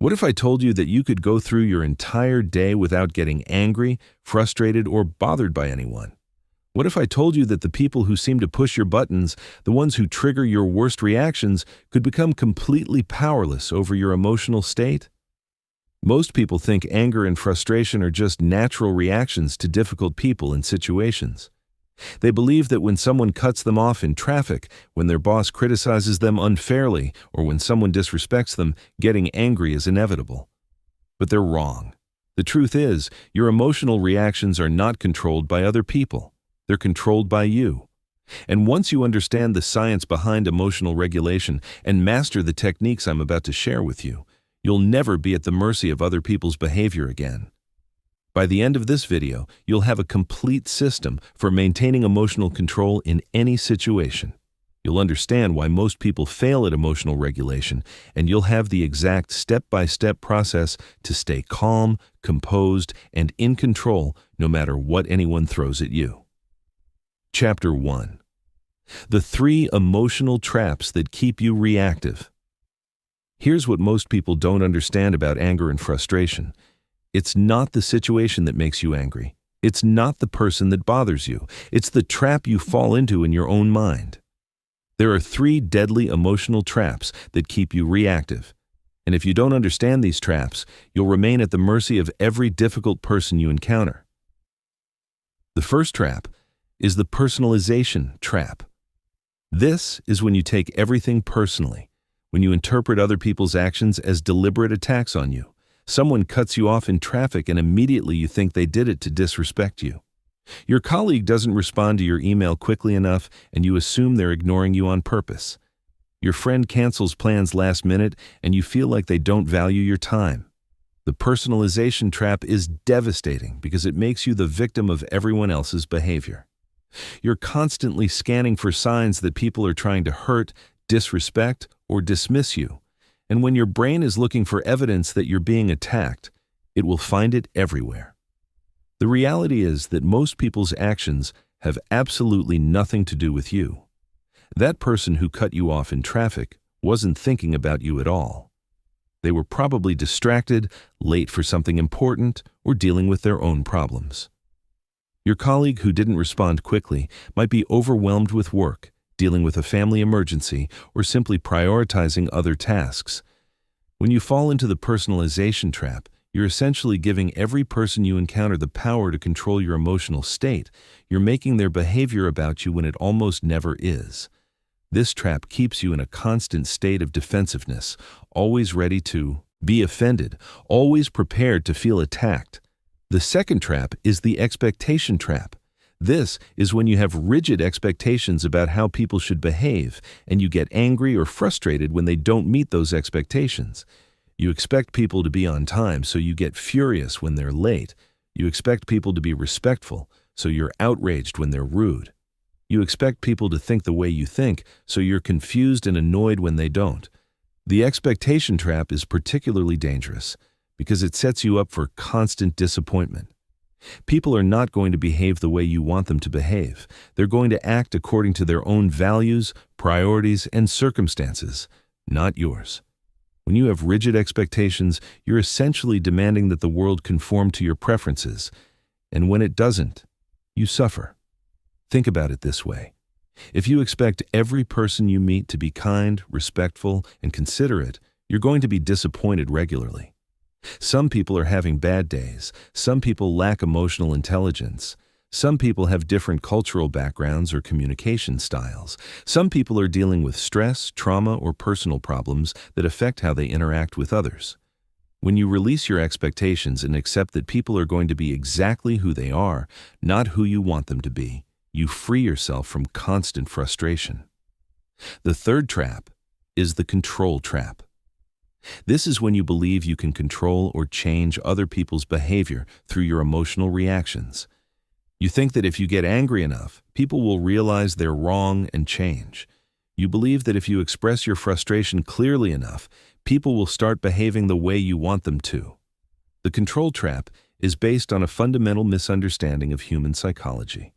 What if I told you that you could go through your entire day without getting angry, frustrated, or bothered by anyone? What if I told you that the people who seem to push your buttons, the ones who trigger your worst reactions, could become completely powerless over your emotional state? Most people think anger and frustration are just natural reactions to difficult people and situations. They believe that when someone cuts them off in traffic, when their boss criticizes them unfairly, or when someone disrespects them, getting angry is inevitable. But they're wrong. The truth is, your emotional reactions are not controlled by other people. They're controlled by you. And once you understand the science behind emotional regulation and master the techniques I'm about to share with you, you'll never be at the mercy of other people's behavior again. By the end of this video, you'll have a complete system for maintaining emotional control in any situation. You'll understand why most people fail at emotional regulation, and you'll have the exact step-by-step process to stay calm, composed, and in control no matter what anyone throws at you. Chapter 1. The 3 emotional traps that keep you reactive. Here's what most people don't understand about anger and frustration. It's not the situation that makes you angry. It's not the person that bothers you. It's the trap you fall into in your own mind. There are 3 deadly emotional traps that keep you reactive. And if you don't understand these traps, you'll remain at the mercy of every difficult person you encounter. The first trap is the personalization trap. This is when you take everything personally, when you interpret other people's actions as deliberate attacks on you. Someone cuts you off in traffic and immediately you think they did it to disrespect you. Your colleague doesn't respond to your email quickly enough and you assume they're ignoring you on purpose. Your friend cancels plans last minute and you feel like they don't value your time. The personalization trap is devastating because it makes you the victim of everyone else's behavior. You're constantly scanning for signs that people are trying to hurt, disrespect, or dismiss you. And when your brain is looking for evidence that you're being attacked, it will find it everywhere. The reality is that most people's actions have absolutely nothing to do with you. That person who cut you off in traffic wasn't thinking about you at all. They were probably distracted, late for something important, or dealing with their own problems. Your colleague who didn't respond quickly might be overwhelmed with work, dealing with a family emergency, or simply prioritizing other tasks. When you fall into the personalization trap, you're essentially giving every person you encounter the power to control your emotional state. You're making their behavior about you when it almost never is. This trap keeps you in a constant state of defensiveness, always ready to be offended, always prepared to feel attacked. The second trap is the expectation trap. This is when you have rigid expectations about how people should behave, and you get angry or frustrated when they don't meet those expectations. You expect people to be on time, so you get furious when they're late. You expect people to be respectful, so you're outraged when they're rude. You expect people to think the way you think, so you're confused and annoyed when they don't. The expectation trap is particularly dangerous because it sets you up for constant disappointment. People are not going to behave the way you want them to behave. They're going to act according to their own values, priorities, and circumstances, not yours. When you have rigid expectations, you're essentially demanding that the world conform to your preferences, and when it doesn't, you suffer. Think about it this way. If you expect every person you meet to be kind, respectful, and considerate, you're going to be disappointed regularly. Some people are having bad days. Some people lack emotional intelligence. Some people have different cultural backgrounds or communication styles. Some people are dealing with stress, trauma, or personal problems that affect how they interact with others. When you release your expectations and accept that people are going to be exactly who they are, not who you want them to be, you free yourself from constant frustration. The third trap is the control trap. This is when you believe you can control or change other people's behavior through your emotional reactions. You think that if you get angry enough, people will realize they're wrong and change. You believe that if you express your frustration clearly enough, people will start behaving the way you want them to. The control trap is based on a fundamental misunderstanding of human psychology.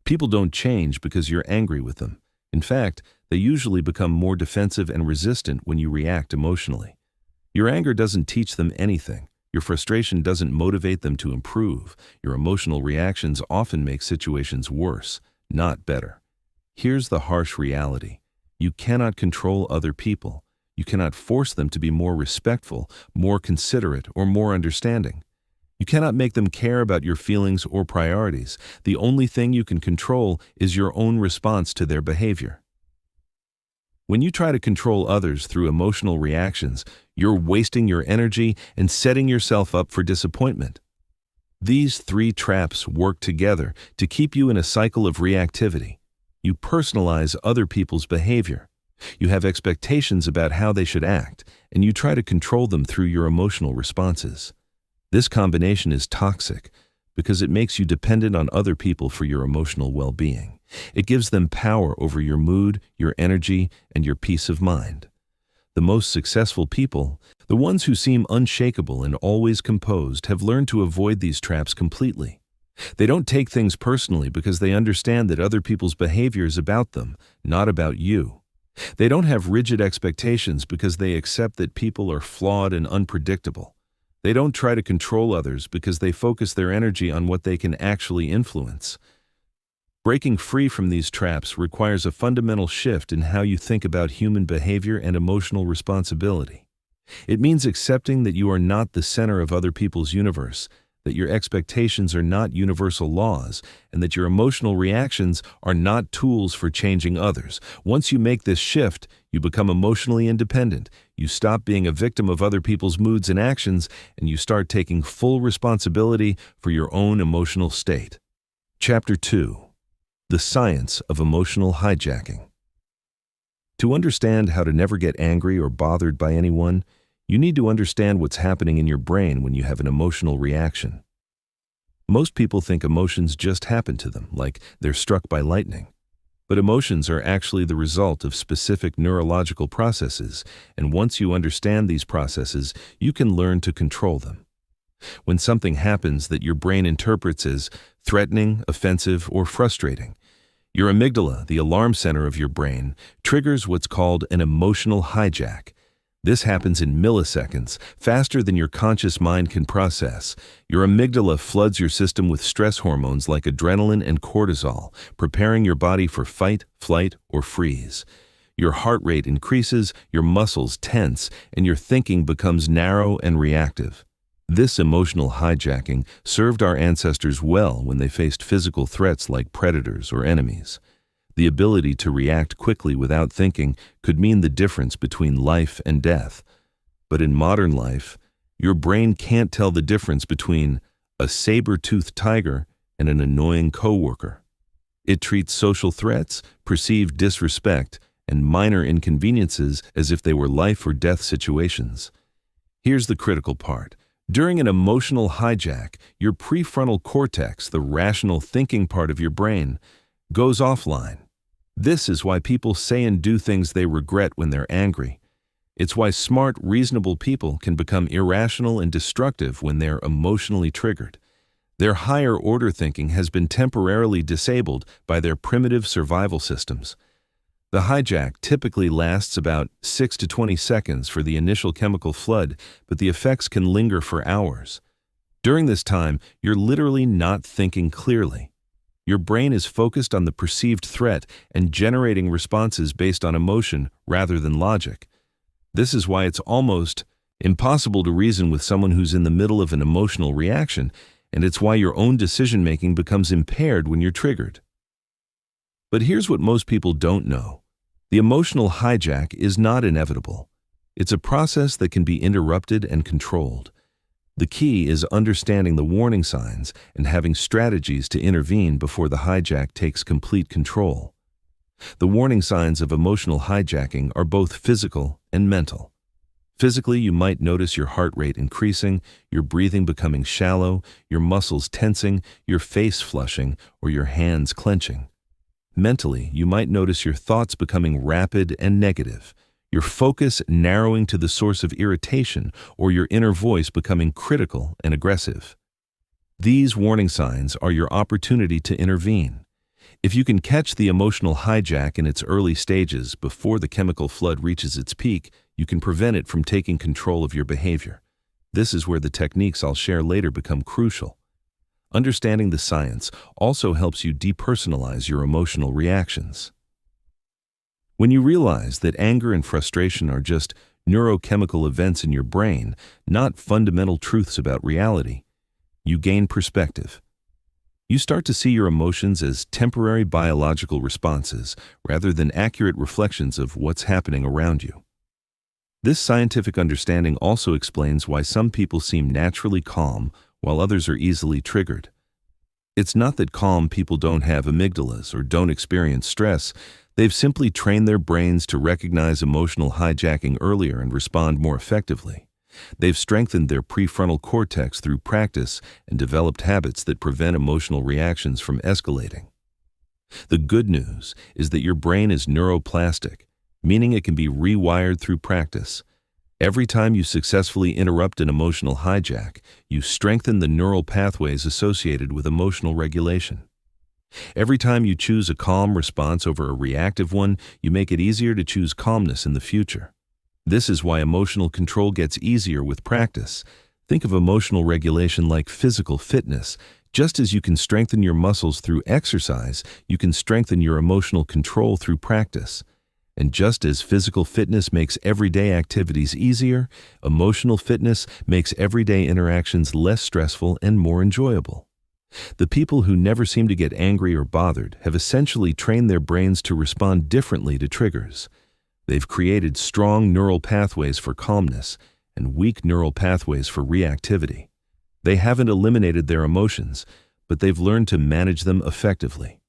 People don't change because you're angry with them. In fact, they usually become more defensive and resistant when you react emotionally. Your anger doesn't teach them anything. Your frustration doesn't motivate them to improve. Your emotional reactions often make situations worse, not better. Here's the harsh reality. You cannot control other people. You cannot force them to be more respectful, more considerate, or more understanding. You cannot make them care about your feelings or priorities. The only thing you can control is your own response to their behavior. When you try to control others through emotional reactions, you're wasting your energy and setting yourself up for disappointment. These three traps work together to keep you in a cycle of reactivity. You personalize other people's behavior. You have expectations about how they should act, and you try to control them through your emotional responses. This combination is toxic because it makes you dependent on other people for your emotional well-being. It gives them power over your mood, your energy, and your peace of mind. The most successful people, the ones who seem unshakable and always composed, have learned to avoid these traps completely. They don't take things personally because they understand that other people's behavior is about them, not about you. They don't have rigid expectations because they accept that people are flawed and unpredictable. They don't try to control others because they focus their energy on what they can actually influence. Breaking free from these traps requires a fundamental shift in how you think about human behavior and emotional responsibility. It means accepting that you are not the center of other people's universe, that your expectations are not universal laws, and that your emotional reactions are not tools for changing others. Once you make this shift, you become emotionally independent. You stop being a victim of other people's moods and actions, and you start taking full responsibility for your own emotional state. Chapter 2. The Science of Emotional Hijacking. To understand how to never get angry or bothered by anyone, you need to understand what's happening in your brain when you have an emotional reaction. Most people think emotions just happen to them, like they're struck by lightning. But emotions are actually the result of specific neurological processes, and once you understand these processes, you can learn to control them. When something happens that your brain interprets as threatening, offensive, or frustrating, your amygdala, the alarm center of your brain, triggers what's called an emotional hijack. This happens in milliseconds, faster than your conscious mind can process. Your amygdala floods your system with stress hormones like adrenaline and cortisol, preparing your body for fight, flight, or freeze. Your heart rate increases, your muscles tense, and your thinking becomes narrow and reactive. This emotional hijacking served our ancestors well when they faced physical threats like predators or enemies. The ability to react quickly without thinking could mean the difference between life and death. But in modern life, your brain can't tell the difference between a saber-toothed tiger and an annoying coworker. It treats social threats, perceived disrespect, and minor inconveniences as if they were life or death situations. Here's the critical part. During an emotional hijack, your prefrontal cortex, the rational thinking part of your brain, goes offline. This is why people say and do things they regret when they're angry. It's why smart, reasonable people can become irrational and destructive when they're emotionally triggered. Their higher-order thinking has been temporarily disabled by their primitive survival systems. The hijack typically lasts about 6 to 20 seconds for the initial chemical flood, but the effects can linger for hours. During this time, you're literally not thinking clearly. Your brain is focused on the perceived threat and generating responses based on emotion rather than logic. This is why it's almost impossible to reason with someone who's in the middle of an emotional reaction, and it's why your own decision-making becomes impaired when you're triggered. But here's what most people don't know. The emotional hijack is not inevitable. It's a process that can be interrupted and controlled. The key is understanding the warning signs and having strategies to intervene before the hijack takes complete control. The warning signs of emotional hijacking are both physical and mental. Physically, you might notice your heart rate increasing, your breathing becoming shallow, your muscles tensing, your face flushing, or your hands clenching. Mentally, you might notice your thoughts becoming rapid and negative, your focus narrowing to the source of irritation, or your inner voice becoming critical and aggressive. These warning signs are your opportunity to intervene. If you can catch the emotional hijack in its early stages before the chemical flood reaches its peak, you can prevent it from taking control of your behavior. This is where the techniques I'll share later become crucial. Understanding the science also helps you depersonalize your emotional reactions. When you realize that anger and frustration are just neurochemical events in your brain, not fundamental truths about reality, you gain perspective. You start to see your emotions as temporary biological responses rather than accurate reflections of what's happening around you. This scientific understanding also explains why some people seem naturally calm while others are easily triggered. It's not that calm people don't have amygdalas or don't experience stress. They've simply trained their brains to recognize emotional hijacking earlier and respond more effectively. They've strengthened their prefrontal cortex through practice and developed habits that prevent emotional reactions from escalating. The good news is that your brain is neuroplastic, meaning it can be rewired through practice. Every time you successfully interrupt an emotional hijack, you strengthen the neural pathways associated with emotional regulation. Every time you choose a calm response over a reactive one, you make it easier to choose calmness in the future. This is why emotional control gets easier with practice. Think of emotional regulation like physical fitness. Just as you can strengthen your muscles through exercise, you can strengthen your emotional control through practice. And just as physical fitness makes everyday activities easier, emotional fitness makes everyday interactions less stressful and more enjoyable. The people who never seem to get angry or bothered have essentially trained their brains to respond differently to triggers. They've created strong neural pathways for calmness and weak neural pathways for reactivity. They haven't eliminated their emotions, but they've learned to manage them effectively.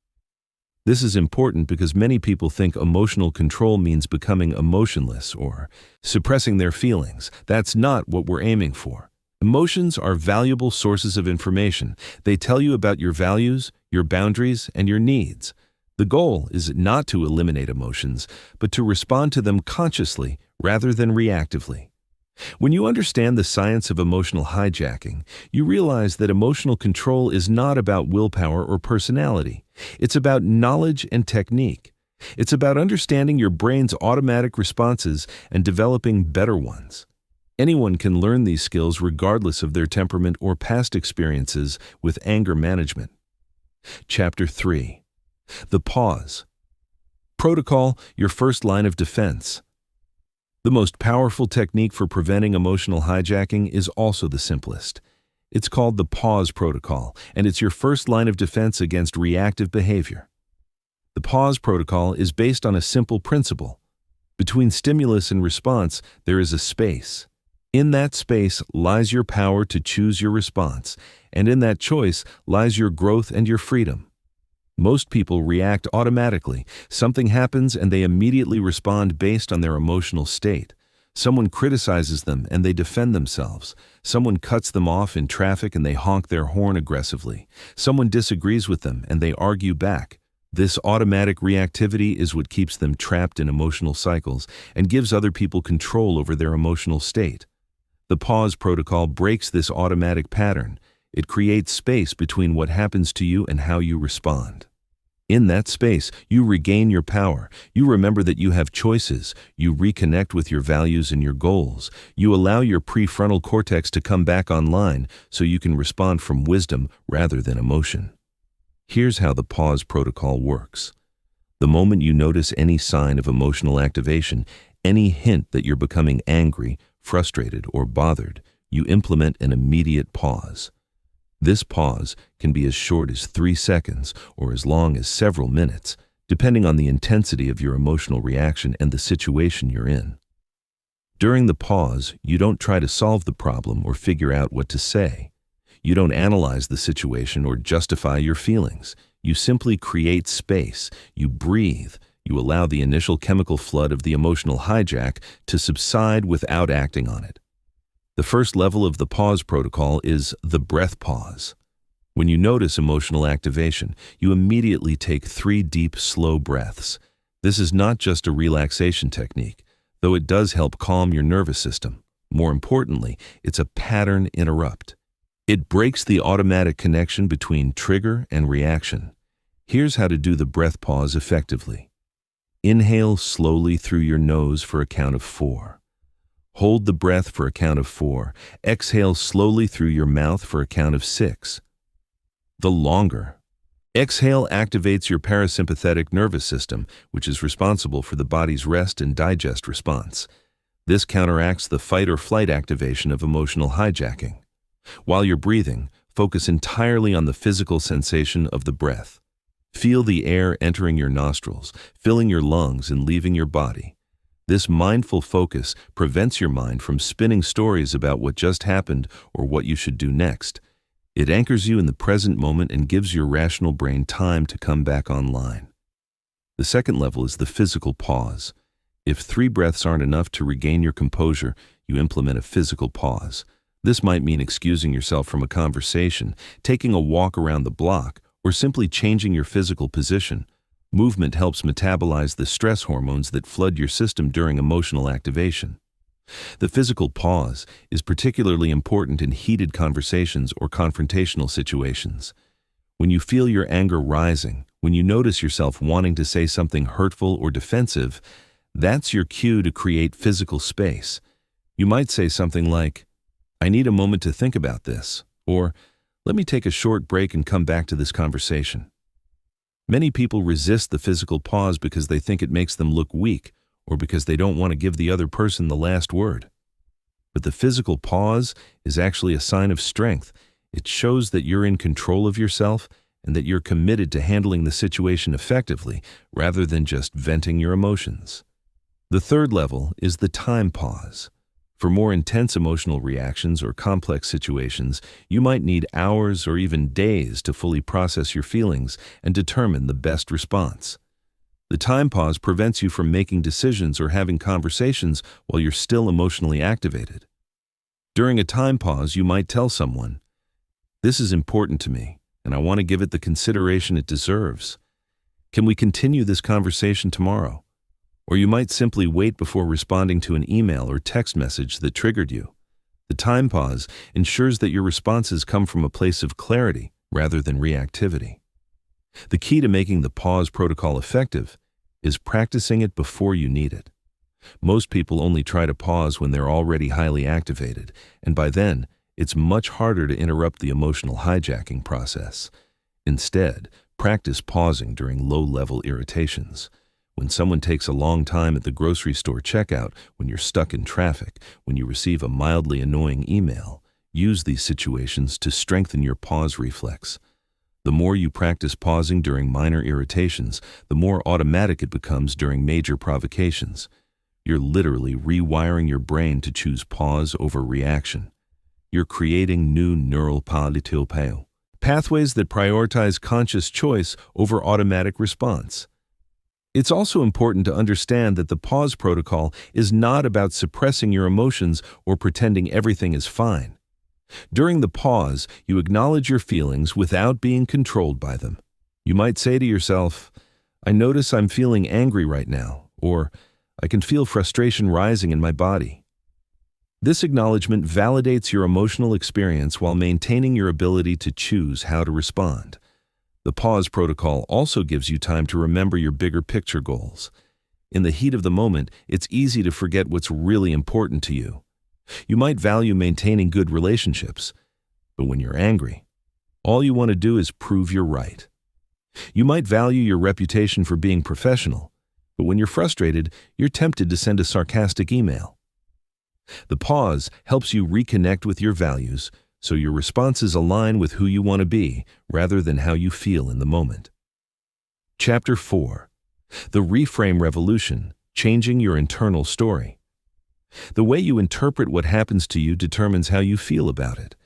This is important because many people think emotional control means becoming emotionless or suppressing their feelings. That's not what we're aiming for. Emotions are valuable sources of information. They tell you about your values, your boundaries, and your needs. The goal is not to eliminate emotions, but to respond to them consciously rather than reactively. When you understand the science of emotional hijacking, you realize that emotional control is not about willpower or personality. It's about knowledge and technique. It's about understanding your brain's automatic responses and developing better ones. Anyone can learn these skills regardless of their temperament or past experiences with anger management. Chapter 3. The pause. Protocol, your first line of defense. The most powerful technique for preventing emotional hijacking is also the simplest. It's called the pause protocol, and it's your first line of defense against reactive behavior. The pause protocol is based on a simple principle. Between stimulus and response, there is a space. In that space lies your power to choose your response, and in that choice lies your growth and your freedom. Most people react automatically. Something happens and they immediately respond based on their emotional state. Someone criticizes them and they defend themselves. Someone cuts them off in traffic and they honk their horn aggressively. Someone disagrees with them and they argue back. This automatic reactivity is what keeps them trapped in emotional cycles and gives other people control over their emotional state. The pause protocol breaks this automatic pattern. It creates space between what happens to you and how you respond. In that space, you regain your power. You remember that you have choices. You reconnect with your values and your goals. You allow your prefrontal cortex to come back online so you can respond from wisdom rather than emotion. Here's how the pause protocol works. The moment you notice any sign of emotional activation, any hint that you're becoming angry, frustrated, or bothered, you implement an immediate pause. This pause can be as short as 3 seconds or as long as several minutes, depending on the intensity of your emotional reaction and the situation you're in. During the pause, you don't try to solve the problem or figure out what to say. You don't analyze the situation or justify your feelings. You simply create space. You breathe. You allow the initial chemical flood of the emotional hijack to subside without acting on it. The first level of the pause protocol is the breath pause. When you notice emotional activation, you immediately take 3 deep, slow breaths. This is not just a relaxation technique, though it does help calm your nervous system. More importantly, it's a pattern interrupt. It breaks the automatic connection between trigger and reaction. Here's how to do the breath pause effectively. Inhale slowly through your nose for a count of 4. Hold the breath for a count of 4. Exhale slowly through your mouth for a count of 6. The longer. Exhale activates your parasympathetic nervous system, which is responsible for the body's rest and digest response. This counteracts the fight or flight activation of emotional hijacking. While you're breathing, focus entirely on the physical sensation of the breath. Feel the air entering your nostrils, filling your lungs and leaving your body. This mindful focus prevents your mind from spinning stories about what just happened or what you should do next. It anchors you in the present moment and gives your rational brain time to come back online. The second level is the physical pause. If 3 breaths aren't enough to regain your composure, you implement a physical pause. This might mean excusing yourself from a conversation, taking a walk around the block, or simply changing your physical position. Movement helps metabolize the stress hormones that flood your system during emotional activation. The physical pause is particularly important in heated conversations or confrontational situations. When you feel your anger rising, when you notice yourself wanting to say something hurtful or defensive, that's your cue to create physical space. You might say something like, "I need a moment to think about this," or "Let me take a short break and come back to this conversation." Many people resist the physical pause because they think it makes them look weak, or because they don't want to give the other person the last word. But the physical pause is actually a sign of strength. It shows that you're in control of yourself and that you're committed to handling the situation effectively rather than just venting your emotions. The third level is the time pause. For more intense emotional reactions or complex situations, you might need hours or even days to fully process your feelings and determine the best response. The time pause prevents you from making decisions or having conversations while you're still emotionally activated. During a time pause, you might tell someone, "This is important to me, and I want to give it the consideration it deserves. Can we continue this conversation tomorrow?" Or you might simply wait before responding to an email or text message that triggered you. The time pause ensures that your responses come from a place of clarity rather than reactivity. The key to making the pause protocol effective is practicing it before you need it. Most people only try to pause when they're already highly activated, and by then, it's much harder to interrupt the emotional hijacking process. Instead, practice pausing during low-level irritations. When someone takes a long time at the grocery store checkout, when you're stuck in traffic, when you receive a mildly annoying email, use these situations to strengthen your pause reflex. The more you practice pausing during minor irritations, the more automatic it becomes during major provocations. You're literally rewiring your brain to choose pause over reaction. You're creating new neural pathways that prioritize conscious choice over automatic response. It's also important to understand that the pause protocol is not about suppressing your emotions or pretending everything is fine. During the pause, you acknowledge your feelings without being controlled by them. You might say to yourself, "I notice I'm feeling angry right now," or "I can feel frustration rising in my body." This acknowledgement validates your emotional experience while maintaining your ability to choose how to respond. The pause protocol also gives you time to remember your bigger picture goals. In the heat of the moment, it's easy to forget what's really important to you. You might value maintaining good relationships, but when you're angry, all you want to do is prove you're right. You might value your reputation for being professional, but when you're frustrated, you're tempted to send a sarcastic email. The pause helps you reconnect with your values, so your responses align with who you want to be rather than how you feel in the moment. Chapter 4. The Reframe Revolution, Changing Your Internal Story. The way you interpret what happens to you determines how you feel about it.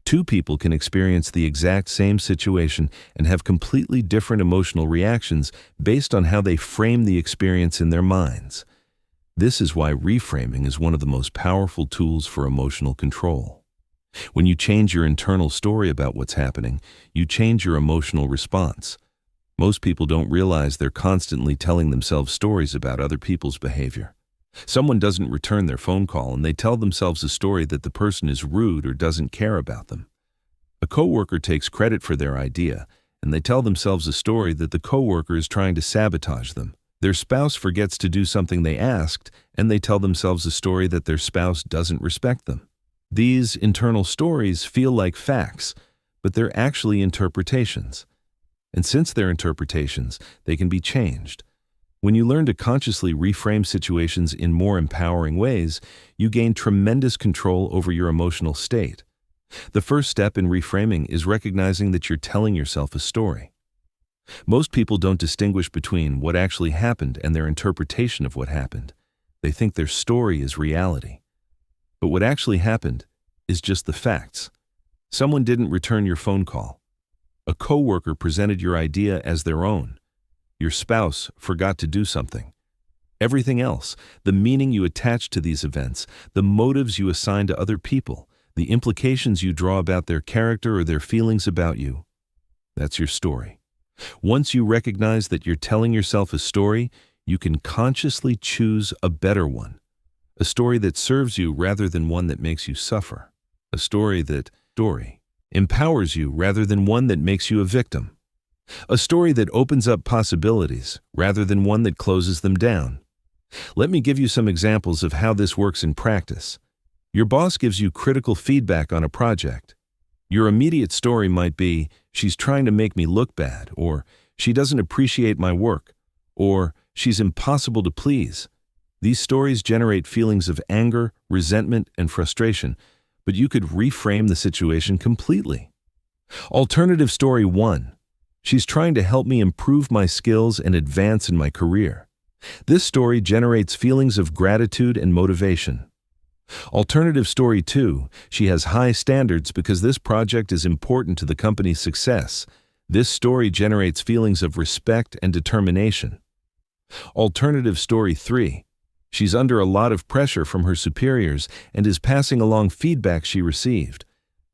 Two people can experience the exact same situation and have completely different emotional reactions based on how they frame the experience in their minds. This is why reframing is one of the most powerful tools for emotional control. When you change your internal story about what's happening, you change your emotional response. Most people don't realize they're constantly telling themselves stories about other people's behavior. Someone doesn't return their phone call and they tell themselves a story that the person is rude or doesn't care about them. A coworker takes credit for their idea and they tell themselves a story that the coworker is trying to sabotage them. Their spouse forgets to do something they asked, and they tell themselves a story that their spouse doesn't respect them. These internal stories feel like facts, but they're actually interpretations. And since they're interpretations, they can be changed. When you learn to consciously reframe situations in more empowering ways, you gain tremendous control over your emotional state. The first step in reframing is recognizing that you're telling yourself a story. Most people don't distinguish between what actually happened and their interpretation of what happened. They think their story is reality. But what actually happened is just the facts. Someone didn't return your phone call. A coworker presented your idea as their own. Your spouse forgot to do something. Everything else, the meaning you attach to these events, the motives you assign to other people, the implications you draw about their character or their feelings about you, that's your story. Once you recognize that you're telling yourself a story, you can consciously choose a better one. A story that serves you rather than one that makes you suffer. A story that empowers you rather than one that makes you a victim. A story that opens up possibilities rather than one that closes them down. Let me give you some examples of how this works in practice. Your boss gives you critical feedback on a project. Your immediate story might be, she's trying to make me look bad, or she doesn't appreciate my work, or she's impossible to please. These stories generate feelings of anger, resentment, and frustration, but you could reframe the situation completely. Alternative story 1. She's trying to help me improve my skills and advance in my career. This story generates feelings of gratitude and motivation. Alternative story 2. She has high standards because this project is important to the company's success. This story generates feelings of respect and determination. Alternative story 3. She's under a lot of pressure from her superiors and is passing along feedback she received.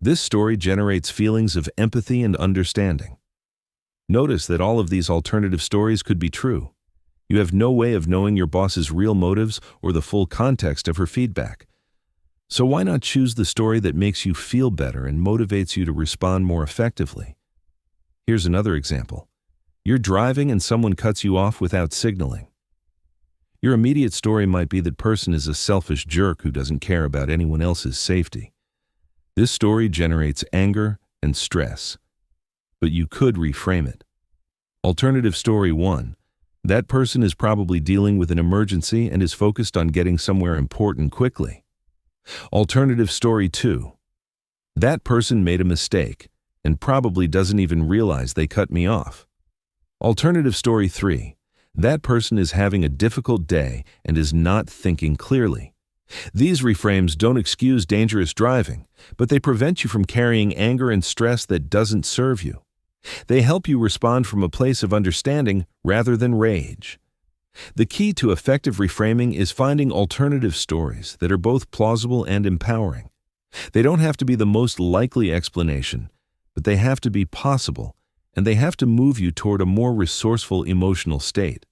This story generates feelings of empathy and understanding. Notice that all of these alternative stories could be true. You have no way of knowing your boss's real motives or the full context of her feedback. So why not choose the story that makes you feel better and motivates you to respond more effectively? Here's another example. You're driving and someone cuts you off without signaling. Your immediate story might be that person is a selfish jerk who doesn't care about anyone else's safety. This story generates anger and stress. But you could reframe it. Alternative story 1. That person is probably dealing with an emergency and is focused on getting somewhere important quickly. Alternative story 2. That person made a mistake and probably doesn't even realize they cut me off. Alternative story 3. That person is having a difficult day and is not thinking clearly. These reframes don't excuse dangerous driving, but they prevent you from carrying anger and stress that doesn't serve you. They help you respond from a place of understanding rather than rage. The key to effective reframing is finding alternative stories that are both plausible and empowering. They don't have to be the most likely explanation, but they have to be possible, and they have to move you toward a more resourceful emotional state.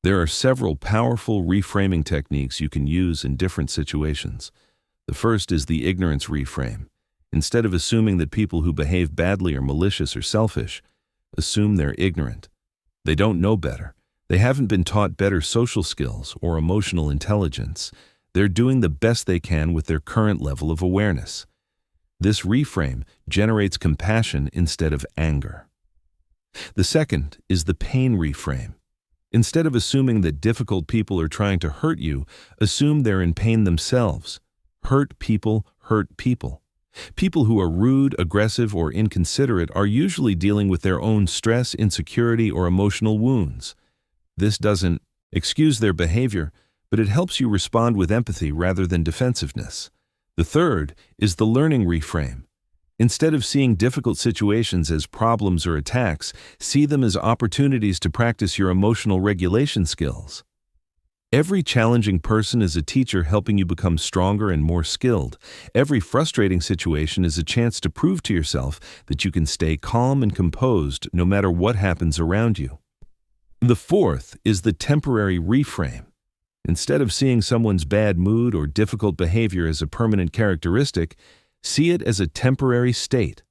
There are several powerful reframing techniques you can use in different situations. The first is the ignorance reframe. Instead of assuming that people who behave badly are malicious or selfish, assume they're ignorant. They don't know better. They haven't been taught better social skills or emotional intelligence. They're doing the best they can with their current level of awareness. This reframe generates compassion instead of anger. The second is the pain reframe. Instead of assuming that difficult people are trying to hurt you, assume they're in pain themselves. Hurt people hurt people. People who are rude, aggressive, or inconsiderate are usually dealing with their own stress, insecurity, or emotional wounds. This doesn't excuse their behavior, but it helps you respond with empathy rather than defensiveness. The third is the learning reframe. Instead of seeing difficult situations as problems or attacks, see them as opportunities to practice your emotional regulation skills. Every challenging person is a teacher helping you become stronger and more skilled. Every frustrating situation is a chance to prove to yourself that you can stay calm and composed no matter what happens around you. The fourth is the temporary reframe. Instead of seeing someone's bad mood or difficult behavior as a permanent characteristic, see it as a temporary state.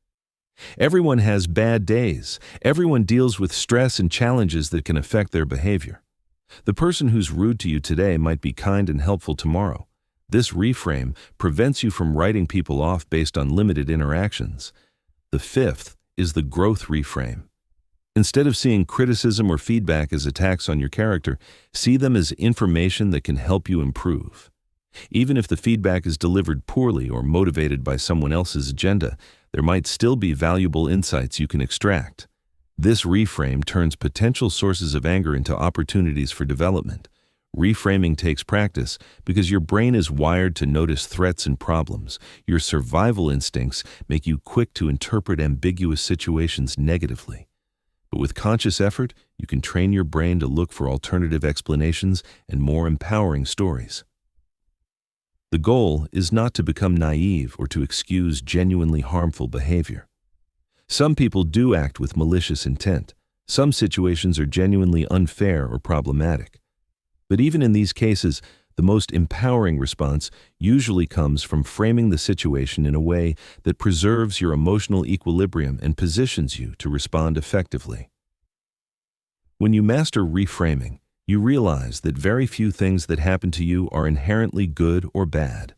Everyone has bad days. Everyone deals with stress and challenges that can affect their behavior. The person who's rude to you today might be kind and helpful tomorrow. This reframe prevents you from writing people off based on limited interactions. The fifth is the growth reframe. Instead of seeing criticism or feedback as attacks on your character, see them as information that can help you improve. Even if the feedback is delivered poorly or motivated by someone else's agenda, there might still be valuable insights you can extract. This reframe turns potential sources of anger into opportunities for development. Reframing takes practice because your brain is wired to notice threats and problems. Your survival instincts make you quick to interpret ambiguous situations negatively. But with conscious effort, you can train your brain to look for alternative explanations and more empowering stories. The goal is not to become naive or to excuse genuinely harmful behavior. Some people do act with malicious intent. Some situations are genuinely unfair or problematic. But even in these cases, the most empowering response usually comes from framing the situation in a way that preserves your emotional equilibrium and positions you to respond effectively. When you master reframing, you realize that very few things that happen to you are inherently good or bad.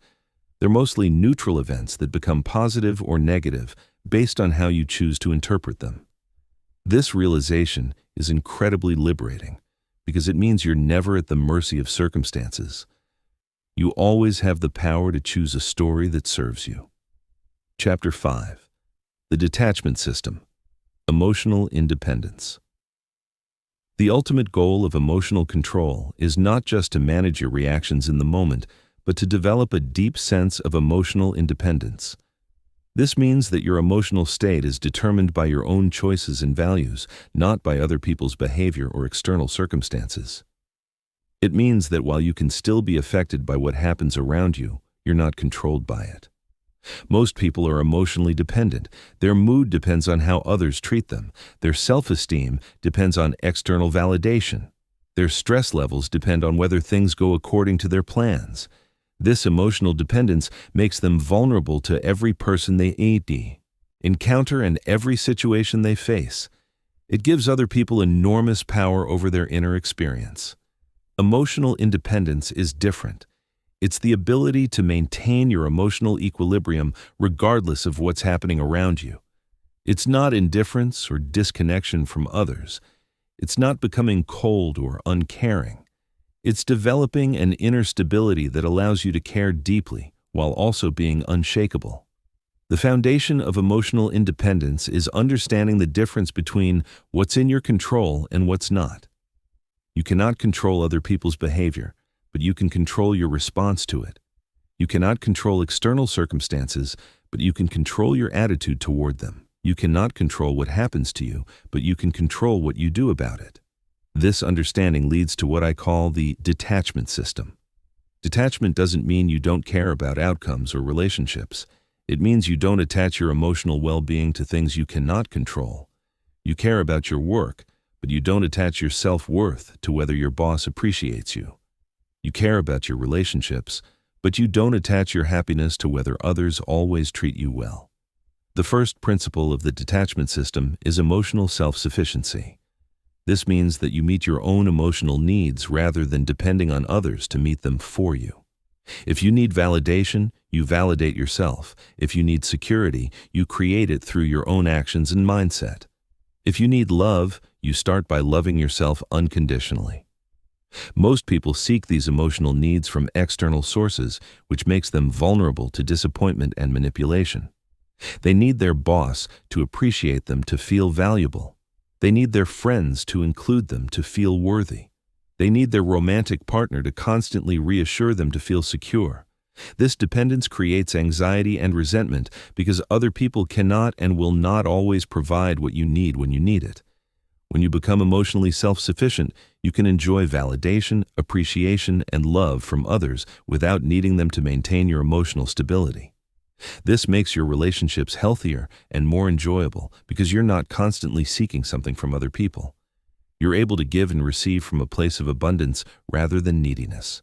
They're mostly neutral events that become positive or negative based on how you choose to interpret them. This realization is incredibly liberating because it means you're never at the mercy of circumstances. You always have the power to choose a story that serves you. Chapter 5. The Detachment System. Emotional Independence. The ultimate goal of emotional control is not just to manage your reactions in the moment, but to develop a deep sense of emotional independence. This means that your emotional state is determined by your own choices and values, not by other people's behavior or external circumstances. It means that while you can still be affected by what happens around you, you're not controlled by it. Most people are emotionally dependent. Their mood depends on how others treat them. Their self-esteem depends on external validation. Their stress levels depend on whether things go according to their plans. This emotional dependence makes them vulnerable to every person they encounter and every situation they face. It gives other people enormous power over their inner experience. Emotional independence is different. It's the ability to maintain your emotional equilibrium regardless of what's happening around you. It's not indifference or disconnection from others. It's not becoming cold or uncaring. It's developing an inner stability that allows you to care deeply while also being unshakable. The foundation of emotional independence is understanding the difference between what's in your control and what's not. You cannot control other people's behavior, but you can control your response to it. You cannot control external circumstances, but you can control your attitude toward them. You cannot control what happens to you, but you can control what you do about it. This understanding leads to what I call the detachment system. Detachment doesn't mean you don't care about outcomes or relationships. It means you don't attach your emotional well-being to things you cannot control. You care about your work, but you don't attach your self-worth to whether your boss appreciates you. You care about your relationships, but you don't attach your happiness to whether others always treat you well. The first principle of the detachment system is emotional self-sufficiency. This means that you meet your own emotional needs rather than depending on others to meet them for you. If you need validation, you validate yourself. If you need security, you create it through your own actions and mindset. If you need love, you start by loving yourself unconditionally. Most people seek these emotional needs from external sources, which makes them vulnerable to disappointment and manipulation. They need their boss to appreciate them to feel valuable. They need their friends to include them to feel worthy. They need their romantic partner to constantly reassure them to feel secure. This dependence creates anxiety and resentment because other people cannot and will not always provide what you need when you need it. When you become emotionally self-sufficient, you can enjoy validation, appreciation, and love from others without needing them to maintain your emotional stability. This makes your relationships healthier and more enjoyable because you're not constantly seeking something from other people. You're able to give and receive from a place of abundance rather than neediness.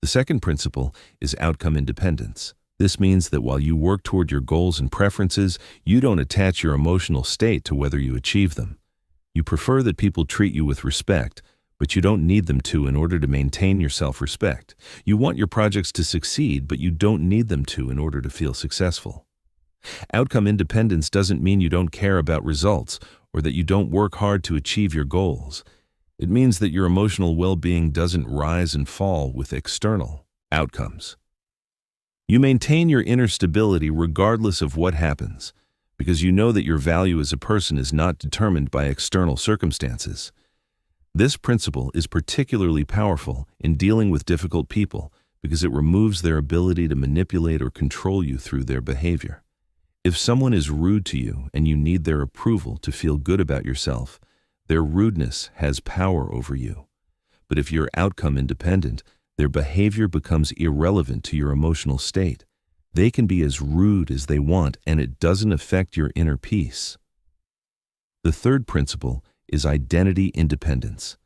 The second principle is outcome independence. This means that while you work toward your goals and preferences, you don't attach your emotional state to whether you achieve them. You prefer that people treat you with respect, but you don't need them to in order to maintain your self-respect. You want your projects to succeed, but you don't need them to in order to feel successful. Outcome independence doesn't mean you don't care about results or that you don't work hard to achieve your goals. It means that your emotional well-being doesn't rise and fall with external outcomes. You maintain your inner stability regardless of what happens, because you know that your value as a person is not determined by external circumstances. This principle is particularly powerful in dealing with difficult people because it removes their ability to manipulate or control you through their behavior. If someone is rude to you and you need their approval to feel good about yourself, their rudeness has power over you. But if you're outcome independent, their behavior becomes irrelevant to your emotional state. They can be as rude as they want, and it doesn't affect your inner peace. The third principle is identity independence.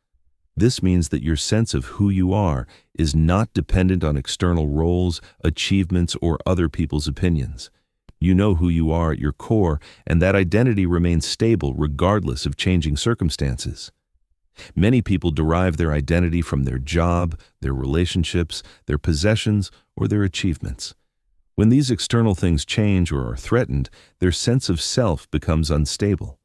This means that your sense of who you are is not dependent on external roles, achievements, or other people's opinions. You know who you are at your core, and that identity remains stable regardless of changing circumstances. Many people derive their identity from their job, their relationships, their possessions, or their achievements. When these external things change or are threatened, their sense of self becomes unstable.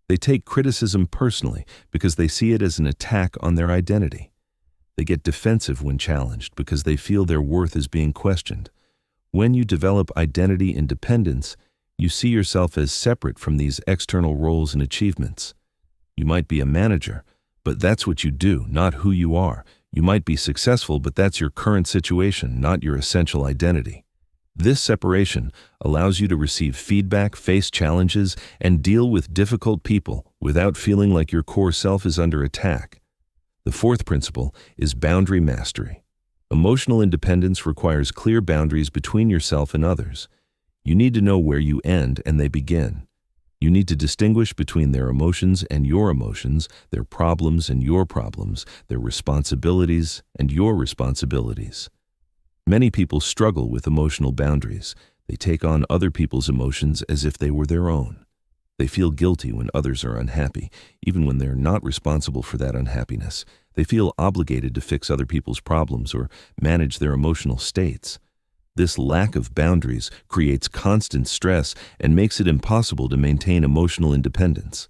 They take criticism personally because they see it as an attack on their identity. They get defensive when challenged because they feel their worth is being questioned. When you develop identity independence, you see yourself as separate from these external roles and achievements. You might be a manager, but that's what you do, not who you are. You might be successful, but that's your current situation, not your essential identity. This separation allows you to receive feedback, face challenges, and deal with difficult people without feeling like your core self is under attack. The fourth principle is boundary mastery. Emotional independence requires clear boundaries between yourself and others. You need to know where you end and they begin. You need to distinguish between their emotions and your emotions, their problems and your problems, their responsibilities and your responsibilities. Many people struggle with emotional boundaries. They take on other people's emotions as if they were their own. They feel guilty when others are unhappy, even when they're not responsible for that unhappiness. They feel obligated to fix other people's problems or manage their emotional states. This lack of boundaries creates constant stress and makes it impossible to maintain emotional independence.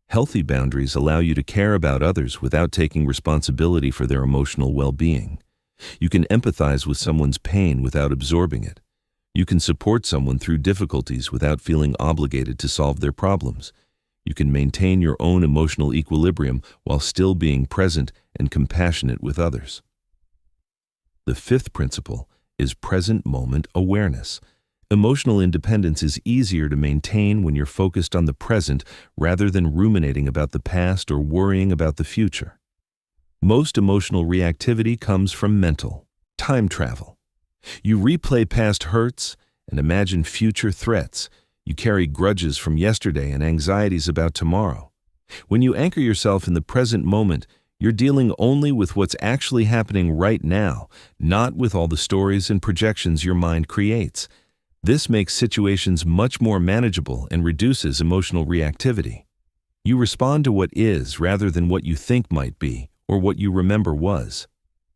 Healthy boundaries allow you to care about others without taking responsibility for their emotional well-being. You can empathize with someone's pain without absorbing it. You can support someone through difficulties without feeling obligated to solve their problems. You can maintain your own emotional equilibrium while still being present and compassionate with others. The fifth principle is present moment awareness. Emotional independence is easier to maintain when you're focused on the present rather than ruminating about the past or worrying about the future. Most emotional reactivity comes from mental time travel. You replay past hurts and imagine future threats. You carry grudges from yesterday and anxieties about tomorrow. When you anchor yourself in the present moment, you're dealing only with what's actually happening right now, not with all the stories and projections your mind creates. This makes situations much more manageable and reduces emotional reactivity. You respond to what is rather than what you think might be or what you remember was.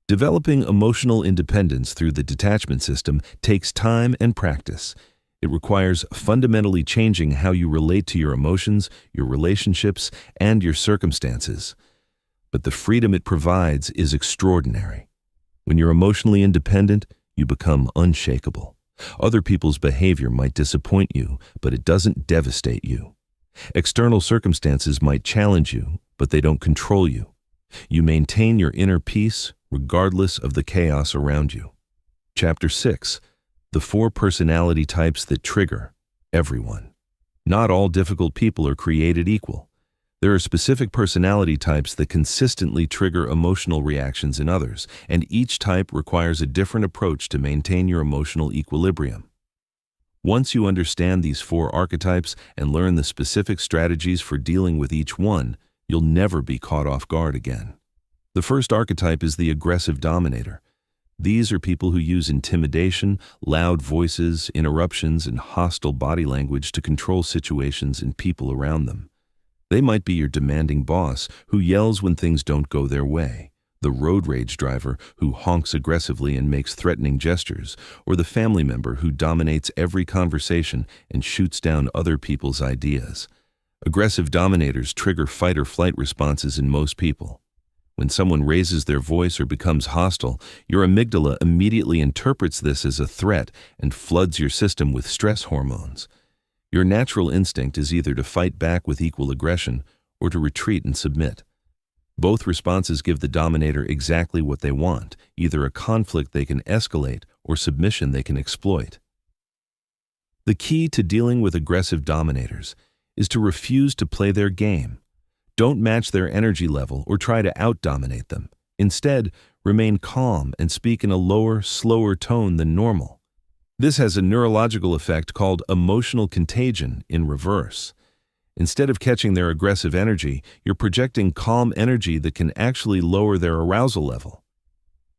Developing emotional independence through the detachment system takes time and practice. It requires fundamentally changing how you relate to your emotions, your relationships, and your circumstances. But the freedom it provides is extraordinary. When you're emotionally independent, you become unshakable. Other people's behavior might disappoint you, but it doesn't devastate you. External circumstances might challenge you, but they don't control you. You maintain your inner peace regardless of the chaos around you. Chapter 6. The 4 personality types that trigger everyone. Not all difficult people are created equal. There are specific personality types that consistently trigger emotional reactions in others, and each type requires a different approach to maintain your emotional equilibrium. Once you understand these 4 archetypes and learn the specific strategies for dealing with each one, you'll never be caught off guard again. The first archetype is the aggressive dominator. These are people who use intimidation, loud voices, interruptions, and hostile body language to control situations and people around them. They might be your demanding boss who yells when things don't go their way, the road rage driver who honks aggressively and makes threatening gestures, or the family member who dominates every conversation and shoots down other people's ideas. Aggressive dominators trigger fight or flight responses in most people. When someone raises their voice or becomes hostile, your amygdala immediately interprets this as a threat and floods your system with stress hormones. Your natural instinct is either to fight back with equal aggression or to retreat and submit. Both responses give the dominator exactly what they want, either a conflict they can escalate or submission they can exploit. The key to dealing with aggressive dominators is to refuse to play their game. Don't match their energy level or try to out-dominate them. Instead, remain calm and speak in a lower, slower tone than normal. This has a neurological effect called emotional contagion in reverse. Instead of catching their aggressive energy, you're projecting calm energy that can actually lower their arousal level.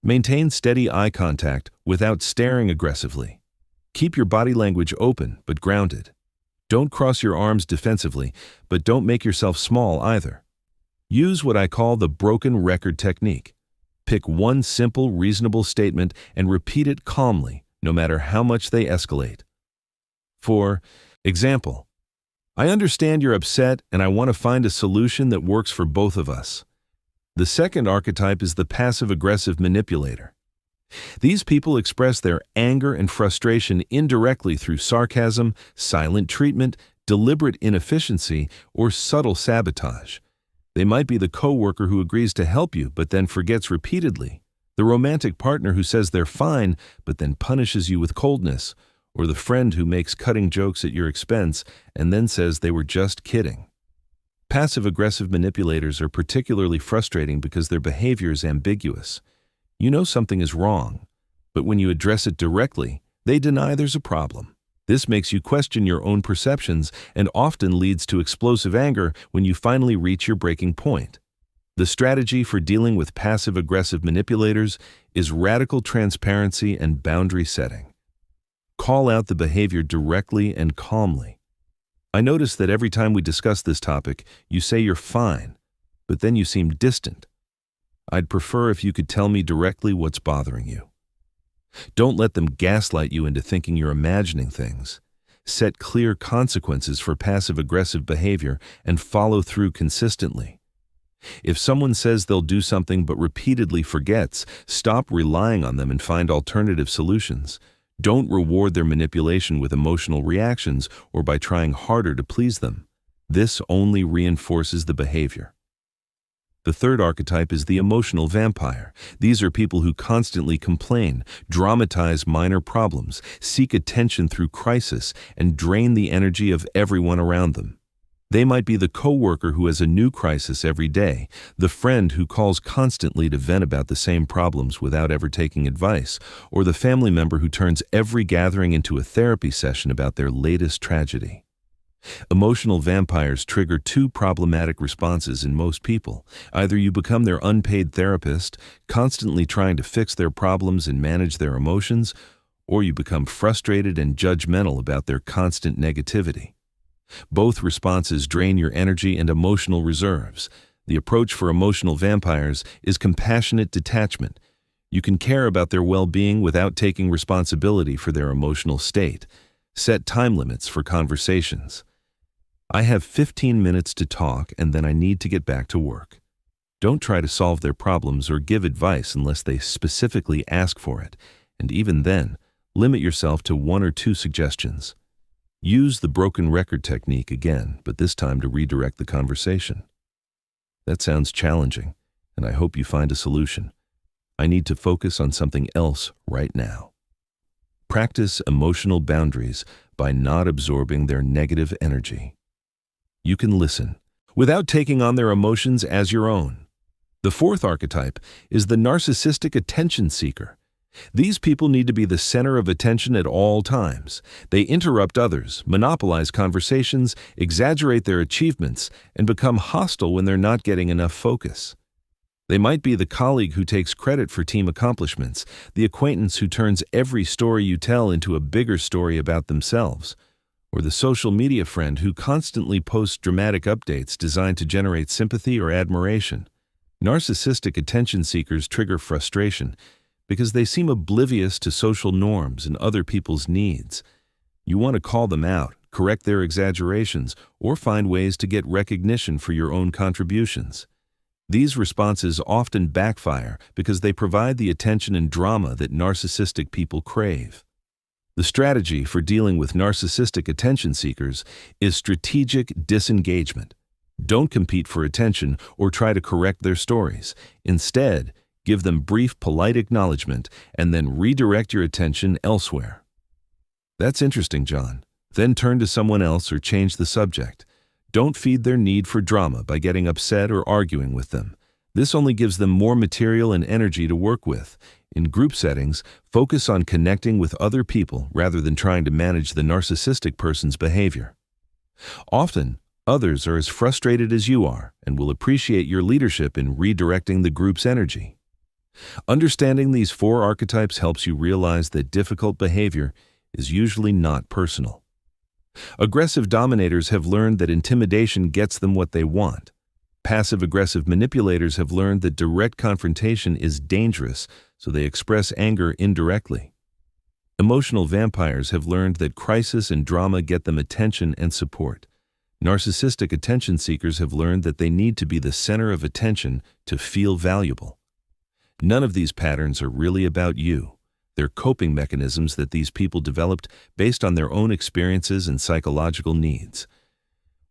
Maintain steady eye contact without staring aggressively. Keep your body language open but grounded. Don't cross your arms defensively, but don't make yourself small either. Use what I call the broken record technique. Pick one simple, reasonable statement and repeat it calmly, no matter how much they escalate. For example, I understand you're upset and I want to find a solution that works for both of us. The second archetype is the passive-aggressive manipulator. These people express their anger and frustration indirectly through sarcasm, silent treatment, deliberate inefficiency, or subtle sabotage. They might be the coworker who agrees to help you but then forgets repeatedly, the romantic partner who says they're fine but then punishes you with coldness, or the friend who makes cutting jokes at your expense and then says they were just kidding. Passive-aggressive manipulators are particularly frustrating because their behavior is ambiguous. You know something is wrong, but when you address it directly, they deny there's a problem. This makes you question your own perceptions and often leads to explosive anger when you finally reach your breaking point. The strategy for dealing with passive-aggressive manipulators is radical transparency and boundary setting. Call out the behavior directly and calmly. I notice that every time we discuss this topic, you say you're fine, but then you seem distant. I'd prefer if you could tell me directly what's bothering you. Don't let them gaslight you into thinking you're imagining things. Set clear consequences for passive-aggressive behavior and follow through consistently. If someone says they'll do something but repeatedly forgets, stop relying on them and find alternative solutions. Don't reward their manipulation with emotional reactions or by trying harder to please them. This only reinforces the behavior. The third archetype is the emotional vampire. These are people who constantly complain, dramatize minor problems, seek attention through crisis, and drain the energy of everyone around them. They might be the coworker who has a new crisis every day, the friend who calls constantly to vent about the same problems without ever taking advice, or the family member who turns every gathering into a therapy session about their latest tragedy. Emotional vampires trigger two problematic responses in most people. Either you become their unpaid therapist, constantly trying to fix their problems and manage their emotions, or you become frustrated and judgmental about their constant negativity. Both responses drain your energy and emotional reserves. The approach for emotional vampires is compassionate detachment. You can care about their well-being without taking responsibility for their emotional state. Set time limits for conversations. I have 15 minutes to talk and then I need to get back to work. Don't try to solve their problems or give advice unless they specifically ask for it, and even then, limit yourself to 1 or 2 suggestions. Use the broken record technique again, but this time to redirect the conversation. That sounds challenging, and I hope you find a solution. I need to focus on something else right now. Practice emotional boundaries by not absorbing their negative energy. You can listen without taking on their emotions as your own. The fourth archetype is the narcissistic attention seeker. These people need to be the center of attention at all times. They interrupt others, monopolize conversations, exaggerate their achievements, and become hostile when they're not getting enough focus. They might be the colleague who takes credit for team accomplishments, the acquaintance who turns every story you tell into a bigger story about themselves, or the social media friend who constantly posts dramatic updates designed to generate sympathy or admiration. Narcissistic attention seekers trigger frustration because they seem oblivious to social norms and other people's needs. You want to call them out, correct their exaggerations, or find ways to get recognition for your own contributions. These responses often backfire because they provide the attention and drama that narcissistic people crave. The strategy for dealing with narcissistic attention seekers is strategic disengagement. Don't compete for attention or try to correct their stories. Instead, give them brief, polite acknowledgement and then redirect your attention elsewhere. That's interesting, John. Then turn to someone else or change the subject. Don't feed their need for drama by getting upset or arguing with them. This only gives them more material and energy to work with. In group settings, focus on connecting with other people rather than trying to manage the narcissistic person's behavior. Often, others are as frustrated as you are and will appreciate your leadership in redirecting the group's energy. Understanding these 4 archetypes helps you realize that difficult behavior is usually not personal. Aggressive dominators have learned that intimidation gets them what they want. Passive-aggressive manipulators have learned that direct confrontation is dangerous, so they express anger indirectly. Emotional vampires have learned that crisis and drama get them attention and support. Narcissistic attention seekers have learned that they need to be the center of attention to feel valuable. None of these patterns are really about you. They're coping mechanisms that these people developed based on their own experiences and psychological needs.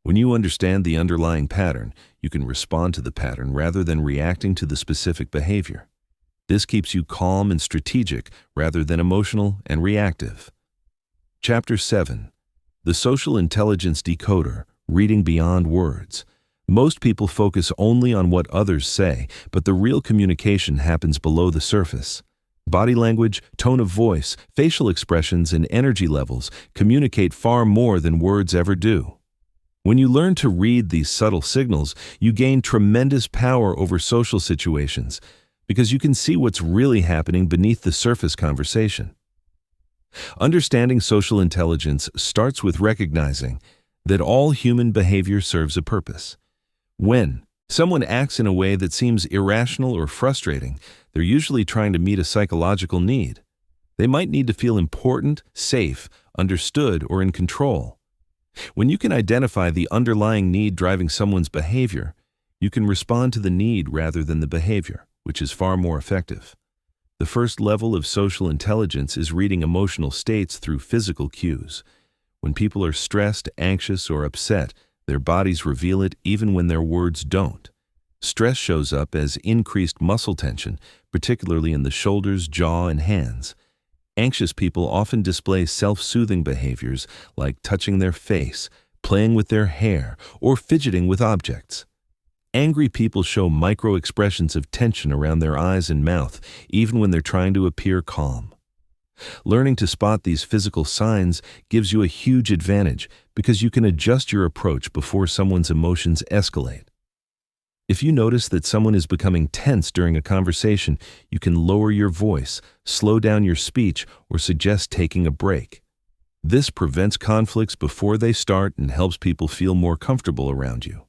When you understand the underlying pattern, you can respond to the pattern rather than reacting to the specific behavior. This keeps you calm and strategic rather than emotional and reactive. Chapter 7. The Social Intelligence Decoder, Reading Beyond Words. Most people focus only on what others say, but the real communication happens below the surface. Body language, tone of voice, facial expressions, and energy levels communicate far more than words ever do. When you learn to read these subtle signals, you gain tremendous power over social situations because you can see what's really happening beneath the surface conversation. Understanding social intelligence starts with recognizing that all human behavior serves a purpose. When someone acts in a way that seems irrational or frustrating, they're usually trying to meet a psychological need. They might need to feel important, safe, understood, or in control. When you can identify the underlying need driving someone's behavior, you can respond to the need rather than the behavior, which is far more effective. The first level of social intelligence is reading emotional states through physical cues. When people are stressed, anxious, or upset, their bodies reveal it even when their words don't. Stress shows up as increased muscle tension, particularly in the shoulders, jaw, and hands. Anxious people often display self-soothing behaviors like touching their face, playing with their hair, or fidgeting with objects. Angry people show micro-expressions of tension around their eyes and mouth, even when they're trying to appear calm. Learning to spot these physical signs gives you a huge advantage because you can adjust your approach before someone's emotions escalate. If you notice that someone is becoming tense during a conversation, you can lower your voice, slow down your speech, or suggest taking a break. This prevents conflicts before they start and helps people feel more comfortable around you.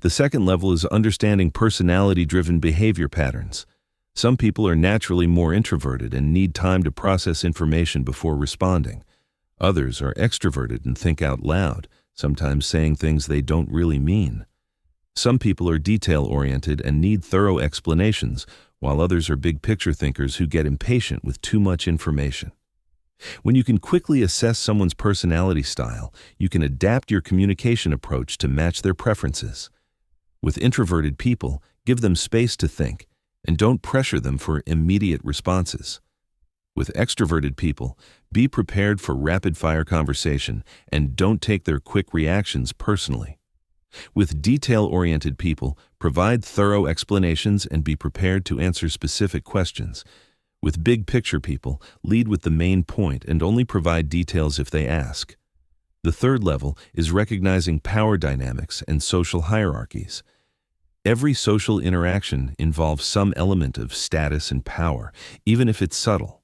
The second level is understanding personality-driven behavior patterns. Some people are naturally more introverted and need time to process information before responding. Others are extroverted and think out loud, sometimes saying things they don't really mean. Some people are detail-oriented and need thorough explanations, while others are big-picture thinkers who get impatient with too much information. When you can quickly assess someone's personality style, you can adapt your communication approach to match their preferences. With introverted people, give them space to think, and don't pressure them for immediate responses. With extroverted people, be prepared for rapid-fire conversation and don't take their quick reactions personally. With detail-oriented people, provide thorough explanations and be prepared to answer specific questions. With big-picture people, lead with the main point and only provide details if they ask. The third level is recognizing power dynamics and social hierarchies. Every social interaction involves some element of status and power, even if it's subtle.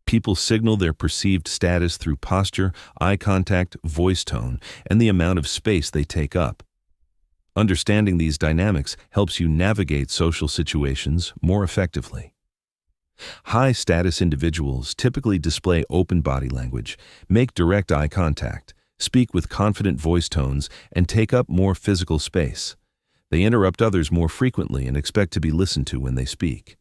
People signal their perceived status through posture, eye contact, voice tone, and the amount of space they take up. Understanding these dynamics helps you navigate social situations more effectively. High-status individuals typically display open body language, make direct eye contact, speak with confident voice tones, and take up more physical space. They interrupt others more frequently and expect to be listened to when they speak.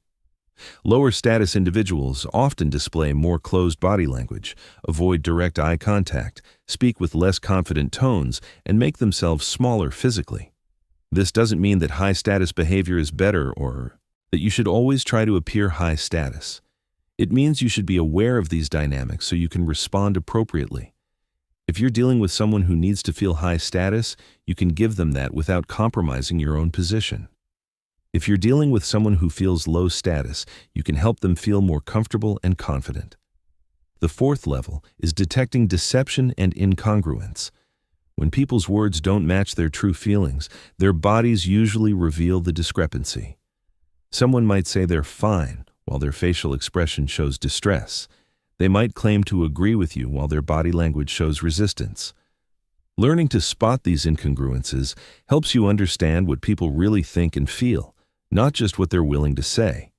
Lower-status individuals often display more closed body language, avoid direct eye contact, speak with less confident tones, and make themselves smaller physically. This doesn't mean that high-status behavior is better or that you should always try to appear high status. It means you should be aware of these dynamics so you can respond appropriately. If you're dealing with someone who needs to feel high status, you can give them that without compromising your own position. If you're dealing with someone who feels low status, you can help them feel more comfortable and confident. The fourth level is detecting deception and incongruence. When people's words don't match their true feelings, their bodies usually reveal the discrepancy. Someone might say they're fine, while their facial expression shows distress. They might claim to agree with you while their body language shows resistance. Learning to spot these incongruences helps you understand what people really think and feel, not just what they're willing to say.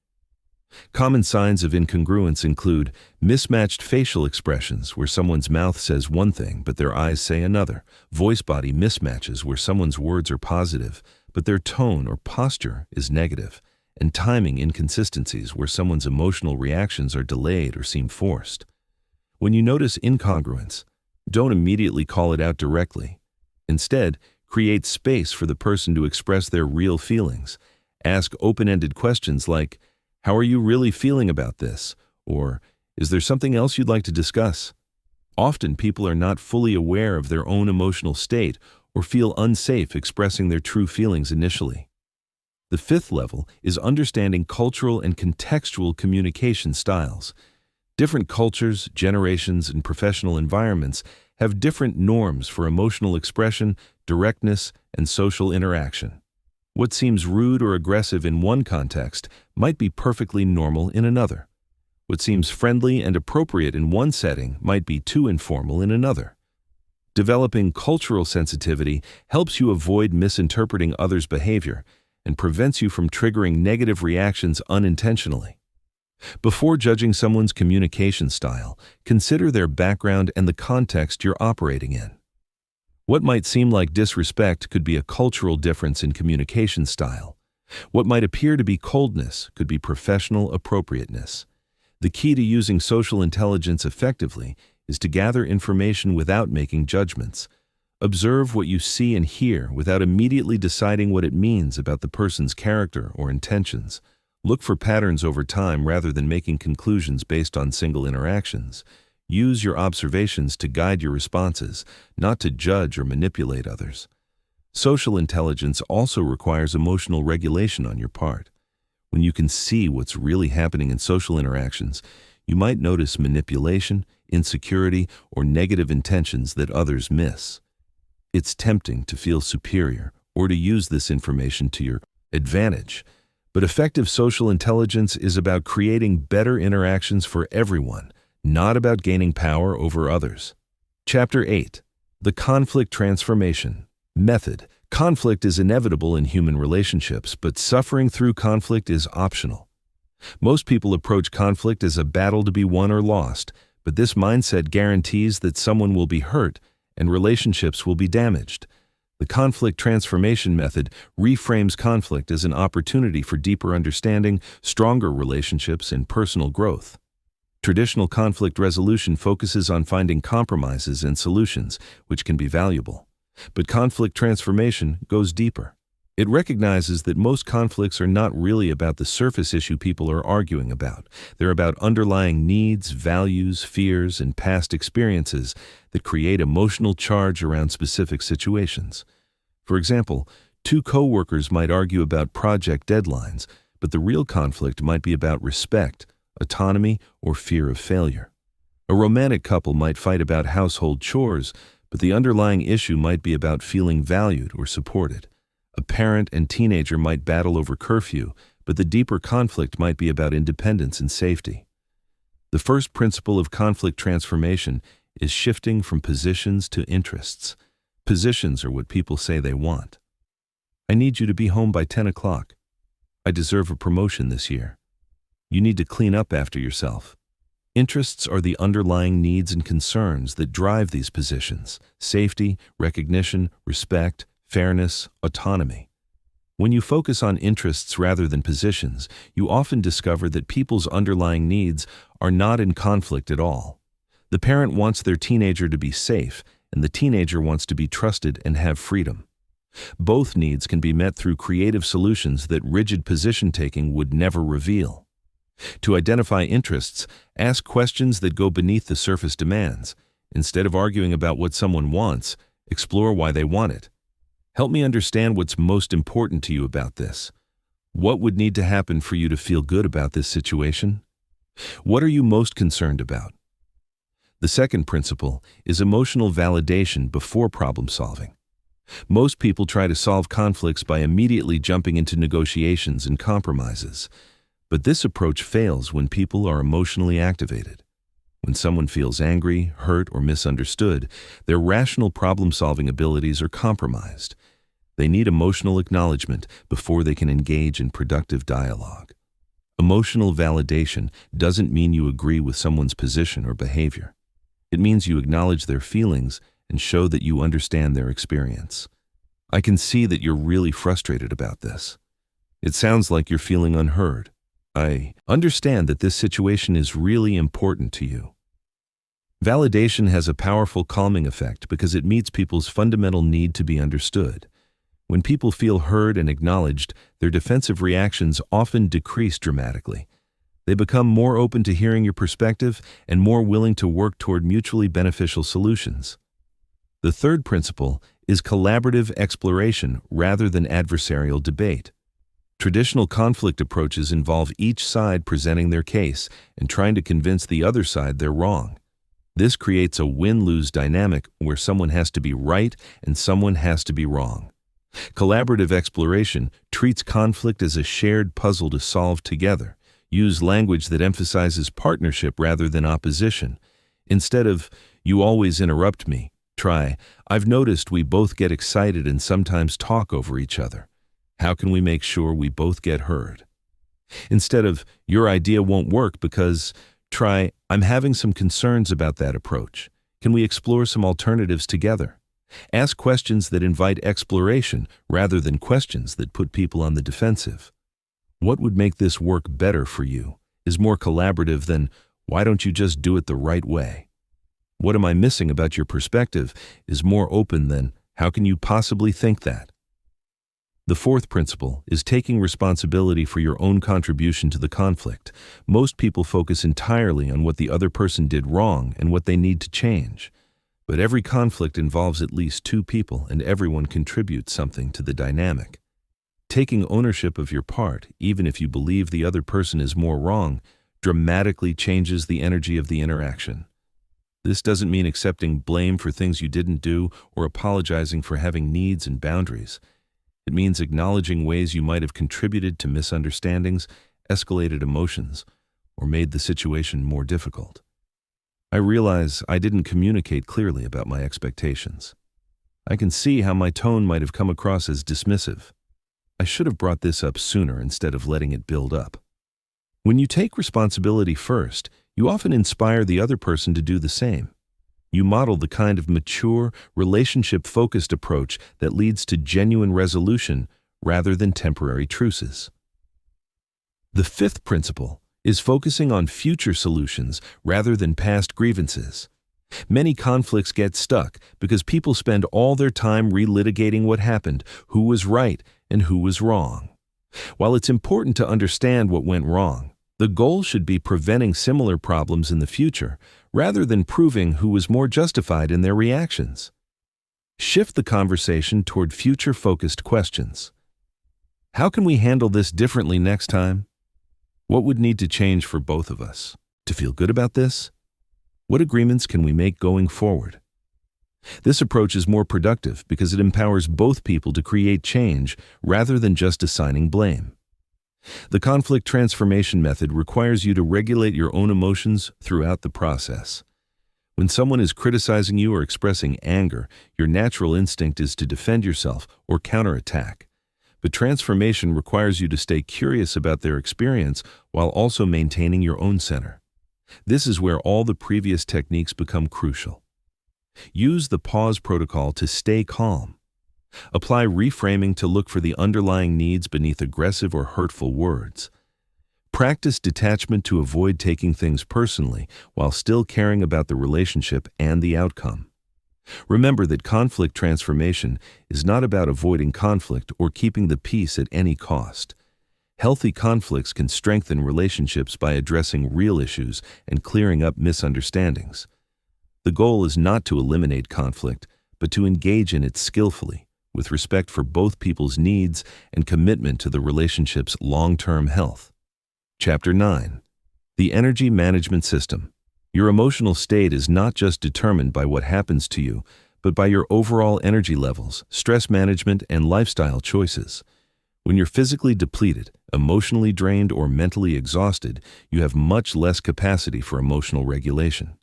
Common signs of incongruence include mismatched facial expressions where someone's mouth says one thing but their eyes say another, voice-body mismatches where someone's words are positive but their tone or posture is negative, and timing inconsistencies where someone's emotional reactions are delayed or seem forced. When you notice incongruence, don't immediately call it out directly. Instead, create space for the person to express their real feelings. Ask open-ended questions like, "How are you really feeling about this?" Or, "Is there something else you'd like to discuss?" Often people are not fully aware of their own emotional state or feel unsafe expressing their true feelings initially. The fifth level is understanding cultural and contextual communication styles. Different cultures, generations, and professional environments have different norms for emotional expression, directness, and social interaction. What seems rude or aggressive in one context might be perfectly normal in another. What seems friendly and appropriate in one setting might be too informal in another. Developing cultural sensitivity helps you avoid misinterpreting others' behavior and prevents you from triggering negative reactions unintentionally. Before judging someone's communication style, consider their background and the context you're operating in. What might seem like disrespect could be a cultural difference in communication style. What might appear to be coldness could be professional appropriateness. The key to using social intelligence effectively is to gather information without making judgments. Observe what you see and hear without immediately deciding what it means about the person's character or intentions. Look for patterns over time rather than making conclusions based on single interactions. Use your observations to guide your responses, not to judge or manipulate others. Social intelligence also requires emotional regulation on your part. When you can see what's really happening in social interactions, you might notice manipulation, insecurity, or negative intentions that others miss. It's tempting to feel superior or to use this information to your advantage, but effective social intelligence is about creating better interactions for everyone, not about gaining power over others. Chapter 8. The Conflict Transformation Method. Conflict is inevitable in human relationships, but suffering through conflict is optional. Most people approach conflict as a battle to be won or lost, but this mindset guarantees that someone will be hurt and relationships will be damaged. The conflict transformation method reframes conflict as an opportunity for deeper understanding, stronger relationships, and personal growth. Traditional conflict resolution focuses on finding compromises and solutions, which can be valuable. But conflict transformation goes deeper. It recognizes that most conflicts are not really about the surface issue people are arguing about. They're about underlying needs, values, fears, and past experiences that create emotional charge around specific situations. For example, two coworkers might argue about project deadlines, but the real conflict might be about respect, autonomy, or fear of failure. A romantic couple might fight about household chores, but the underlying issue might be about feeling valued or supported. A parent and teenager might battle over curfew, but the deeper conflict might be about independence and safety. The first principle of conflict transformation is shifting from positions to interests. Positions are what people say they want. I need you to be home by 10 o'clock. I deserve a promotion this year. You need to clean up after yourself. Interests are the underlying needs and concerns that drive these positions: safety, recognition, respect, fairness, autonomy. When you focus on interests rather than positions, you often discover that people's underlying needs are not in conflict at all. The parent wants their teenager to be safe, and the teenager wants to be trusted and have freedom. Both needs can be met through creative solutions that rigid position-taking would never reveal. To identify interests, ask questions that go beneath the surface demands. Instead of arguing about what someone wants, explore why they want it. Help me understand what's most important to you about this. What would need to happen for you to feel good about this situation? What are you most concerned about? The second principle is emotional validation before problem solving. Most people try to solve conflicts by immediately jumping into negotiations and compromises. But this approach fails when people are emotionally activated. When someone feels angry, hurt, or misunderstood, their rational problem-solving abilities are compromised. They need emotional acknowledgement before they can engage in productive dialogue. Emotional validation doesn't mean you agree with someone's position or behavior. It means you acknowledge their feelings and show that you understand their experience. I can see that you're really frustrated about this. It sounds like you're feeling unheard. I understand that this situation is really important to you. Validation has a powerful calming effect because it meets people's fundamental need to be understood. When people feel heard and acknowledged, their defensive reactions often decrease dramatically. They become more open to hearing your perspective and more willing to work toward mutually beneficial solutions. The third principle is collaborative exploration rather than adversarial debate. Traditional conflict approaches involve each side presenting their case and trying to convince the other side they're wrong. This creates a win-lose dynamic where someone has to be right and someone has to be wrong. Collaborative exploration treats conflict as a shared puzzle to solve together. Use language that emphasizes partnership rather than opposition. Instead of, "You always interrupt me," try, "I've noticed we both get excited and sometimes talk over each other. How can we make sure we both get heard?" Instead of, "Your idea won't work because," try, "I'm having some concerns about that approach. Can we explore some alternatives together?" Ask questions that invite exploration rather than questions that put people on the defensive. "What would make this work better for you?" is more collaborative than, "Why don't you just do it the right way?" "What am I missing about your perspective?" is more open than, "How can you possibly think that?" The fourth principle is taking responsibility for your own contribution to the conflict. Most people focus entirely on what the other person did wrong and what they need to change. But every conflict involves at least two people, and everyone contributes something to the dynamic. Taking ownership of your part, even if you believe the other person is more wrong, dramatically changes the energy of the interaction. This doesn't mean accepting blame for things you didn't do or apologizing for having needs and boundaries. It means acknowledging ways you might have contributed to misunderstandings, escalated emotions, or made the situation more difficult. I realize I didn't communicate clearly about my expectations. I can see how my tone might have come across as dismissive. I should have brought this up sooner instead of letting it build up. When you take responsibility first, you often inspire the other person to do the same. You model the kind of mature, relationship-focused approach that leads to genuine resolution rather than temporary truces. The fifth principle is focusing on future solutions rather than past grievances. Many conflicts get stuck because people spend all their time relitigating what happened, who was right and who was wrong. While it's important to understand what went wrong, the goal should be preventing similar problems in the future, rather than proving who was more justified in their reactions. Shift the conversation toward future-focused questions. How can we handle this differently next time? What would need to change for both of us to feel good about this? What agreements can we make going forward? This approach is more productive because it empowers both people to create change rather than just assigning blame. The conflict transformation method requires you to regulate your own emotions throughout the process. When someone is criticizing you or expressing anger, your natural instinct is to defend yourself or counterattack. But transformation requires you to stay curious about their experience while also maintaining your own center. This is where all the previous techniques become crucial. Use the pause protocol to stay calm. Apply reframing to look for the underlying needs beneath aggressive or hurtful words. Practice detachment to avoid taking things personally while still caring about the relationship and the outcome. Remember that conflict transformation is not about avoiding conflict or keeping the peace at any cost. Healthy conflicts can strengthen relationships by addressing real issues and clearing up misunderstandings. The goal is not to eliminate conflict, but to engage in it skillfully, with respect for both people's needs and commitment to the relationship's long-term health. Chapter 9. The Energy Management System. Your emotional state is not just determined by what happens to you, but by your overall energy levels, stress management, and lifestyle choices. When you're physically depleted, emotionally drained, or mentally exhausted, you have much less capacity for emotional regulation.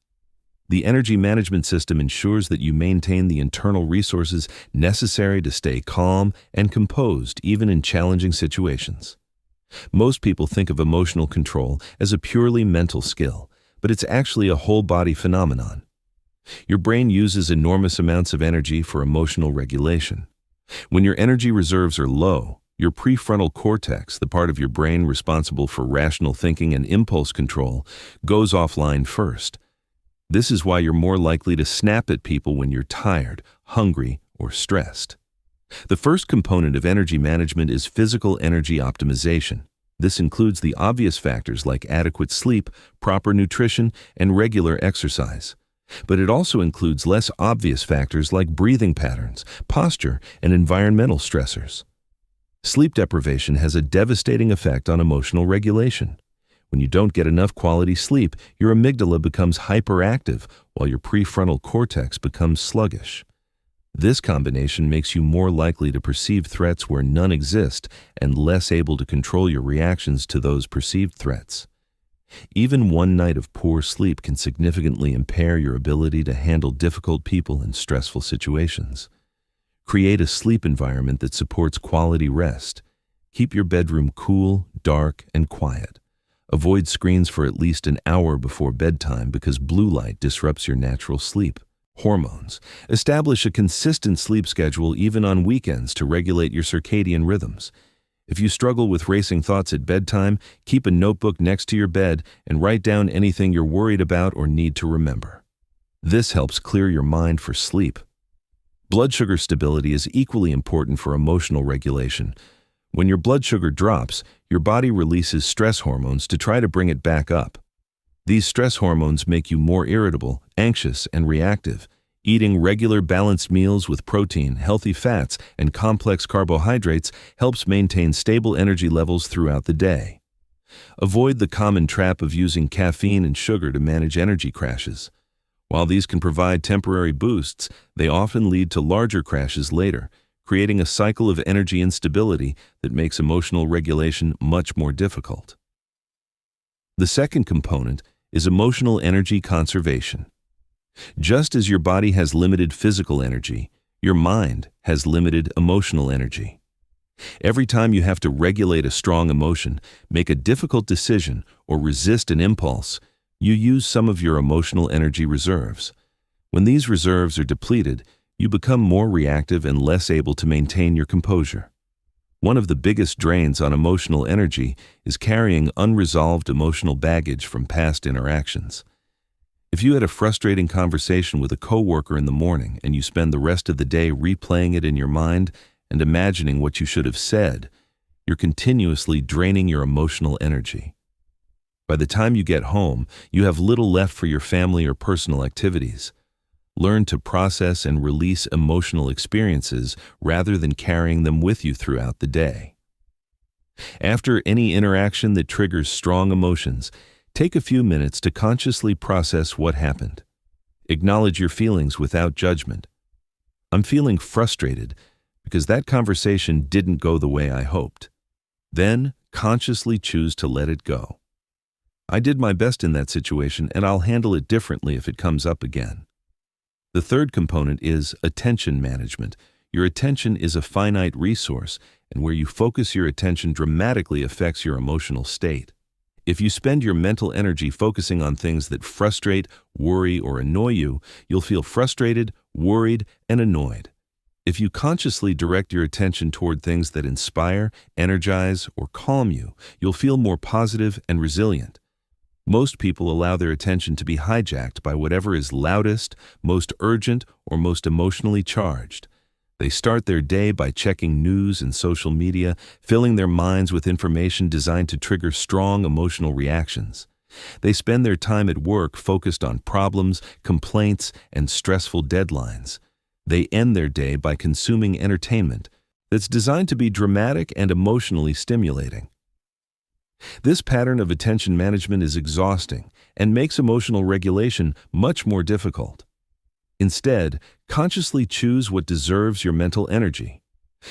The energy management system ensures that you maintain the internal resources necessary to stay calm and composed even in challenging situations. Most people think of emotional control as a purely mental skill, but it's actually a whole-body phenomenon. Your brain uses enormous amounts of energy for emotional regulation. When your energy reserves are low, your prefrontal cortex, the part of your brain responsible for rational thinking and impulse control, goes offline first. This is why you're more likely to snap at people when you're tired, hungry, or stressed. The first component of energy management is physical energy optimization. This includes the obvious factors like adequate sleep, proper nutrition, and regular exercise. But it also includes less obvious factors like breathing patterns, posture, and environmental stressors. Sleep deprivation has a devastating effect on emotional regulation. When you don't get enough quality sleep, your amygdala becomes hyperactive while your prefrontal cortex becomes sluggish. This combination makes you more likely to perceive threats where none exist and less able to control your reactions to those perceived threats. Even one night of poor sleep can significantly impair your ability to handle difficult people in stressful situations. Create a sleep environment that supports quality rest. Keep your bedroom cool, dark, and quiet. Avoid screens for at least an hour before bedtime because blue light disrupts your natural sleep. Hormones. Establish a consistent sleep schedule even on weekends to regulate your circadian rhythms. If you struggle with racing thoughts at bedtime, keep a notebook next to your bed and write down anything you're worried about or need to remember. This helps clear your mind for sleep. Blood sugar stability is equally important for emotional regulation. When your blood sugar drops, your body releases stress hormones to try to bring it back up. These stress hormones make you more irritable, anxious, and reactive. Eating regular balanced meals with protein, healthy fats, and complex carbohydrates helps maintain stable energy levels throughout the day. Avoid the common trap of using caffeine and sugar to manage energy crashes. While these can provide temporary boosts, they often lead to larger crashes later, creating a cycle of energy instability that makes emotional regulation much more difficult. The second component is emotional energy conservation. Just as your body has limited physical energy, your mind has limited emotional energy. Every time you have to regulate a strong emotion, make a difficult decision, or resist an impulse, you use some of your emotional energy reserves. When these reserves are depleted, you become more reactive and less able to maintain your composure. One of the biggest drains on emotional energy is carrying unresolved emotional baggage from past interactions. If you had a frustrating conversation with a coworker in the morning and you spend the rest of the day replaying it in your mind and imagining what you should have said, you're continuously draining your emotional energy. By the time you get home, you have little left for your family or personal activities. Learn to process and release emotional experiences rather than carrying them with you throughout the day. After any interaction that triggers strong emotions, take a few minutes to consciously process what happened. Acknowledge your feelings without judgment. I'm feeling frustrated because that conversation didn't go the way I hoped. Then, consciously choose to let it go. I did my best in that situation and I'll handle it differently if it comes up again. The third component is attention management. Your attention is a finite resource, and where you focus your attention dramatically affects your emotional state. If you spend your mental energy focusing on things that frustrate, worry, or annoy you, you'll feel frustrated, worried, and annoyed. If you consciously direct your attention toward things that inspire, energize, or calm you, you'll feel more positive and resilient. Most people allow their attention to be hijacked by whatever is loudest, most urgent, or most emotionally charged. They start their day by checking news and social media, filling their minds with information designed to trigger strong emotional reactions. They spend their time at work focused on problems, complaints, and stressful deadlines. They end their day by consuming entertainment that's designed to be dramatic and emotionally stimulating. This pattern of attention management is exhausting and makes emotional regulation much more difficult. Instead, consciously choose what deserves your mental energy.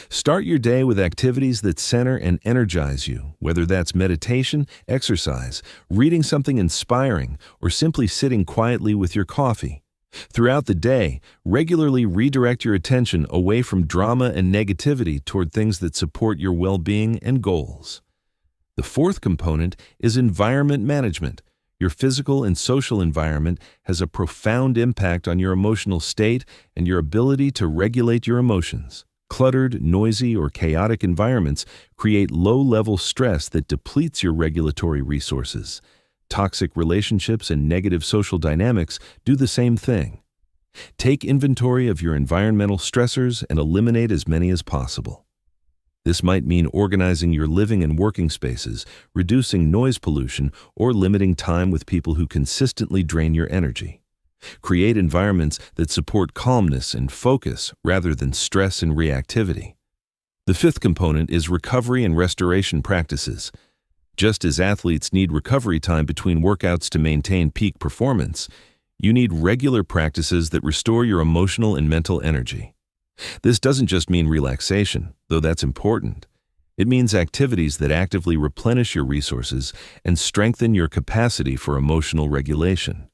Start your day with activities that center and energize you, whether that's meditation, exercise, reading something inspiring, or simply sitting quietly with your coffee. Throughout the day, regularly redirect your attention away from drama and negativity toward things that support your well-being and goals. The fourth component is environment management. Your physical and social environment has a profound impact on your emotional state and your ability to regulate your emotions. Cluttered, noisy, or chaotic environments create low-level stress that depletes your regulatory resources. Toxic relationships and negative social dynamics do the same thing. Take inventory of your environmental stressors and eliminate as many as possible. This might mean organizing your living and working spaces, reducing noise pollution, or limiting time with people who consistently drain your energy. Create environments that support calmness and focus rather than stress and reactivity. The fifth component is recovery and restoration practices. Just as athletes need recovery time between workouts to maintain peak performance, you need regular practices that restore your emotional and mental energy. This doesn't just mean relaxation, though that's important. It means activities that actively replenish your resources and strengthen your capacity for emotional regulation.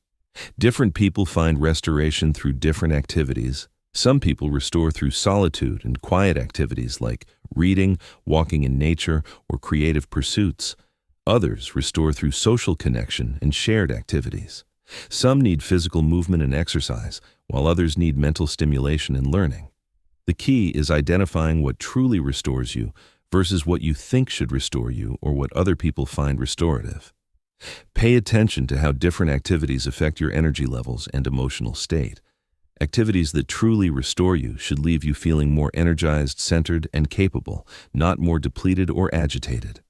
Different people find restoration through different activities. Some people restore through solitude and quiet activities like reading, walking in nature, or creative pursuits. Others restore through social connection and shared activities. Some need physical movement and exercise, while others need mental stimulation and learning. The key is identifying what truly restores you versus what you think should restore you or what other people find restorative. Pay attention to how different activities affect your energy levels and emotional state. Activities that truly restore you should leave you feeling more energized, centered, and capable, not more depleted or agitated.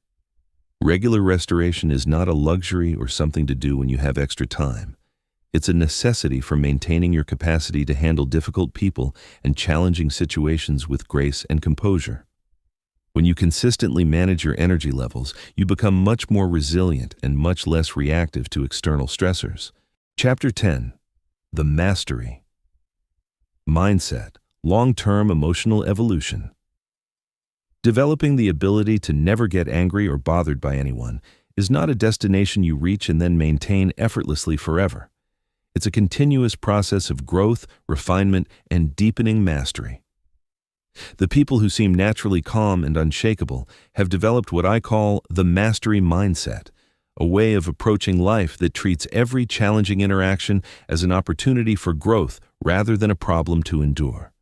Regular restoration is not a luxury or something to do when you have extra time. It's a necessity for maintaining your capacity to handle difficult people and challenging situations with grace and composure. When you consistently manage your energy levels, you become much more resilient and much less reactive to external stressors. Chapter 10. The Mastery. Mindset, long-term emotional evolution. Developing the ability to never get angry or bothered by anyone is not a destination you reach and then maintain effortlessly forever. It's a continuous process of growth, refinement, and deepening mastery. The people who seem naturally calm and unshakable have developed what I call the mastery mindset, a way of approaching life that treats every challenging interaction as an opportunity for growth rather than a problem to endure.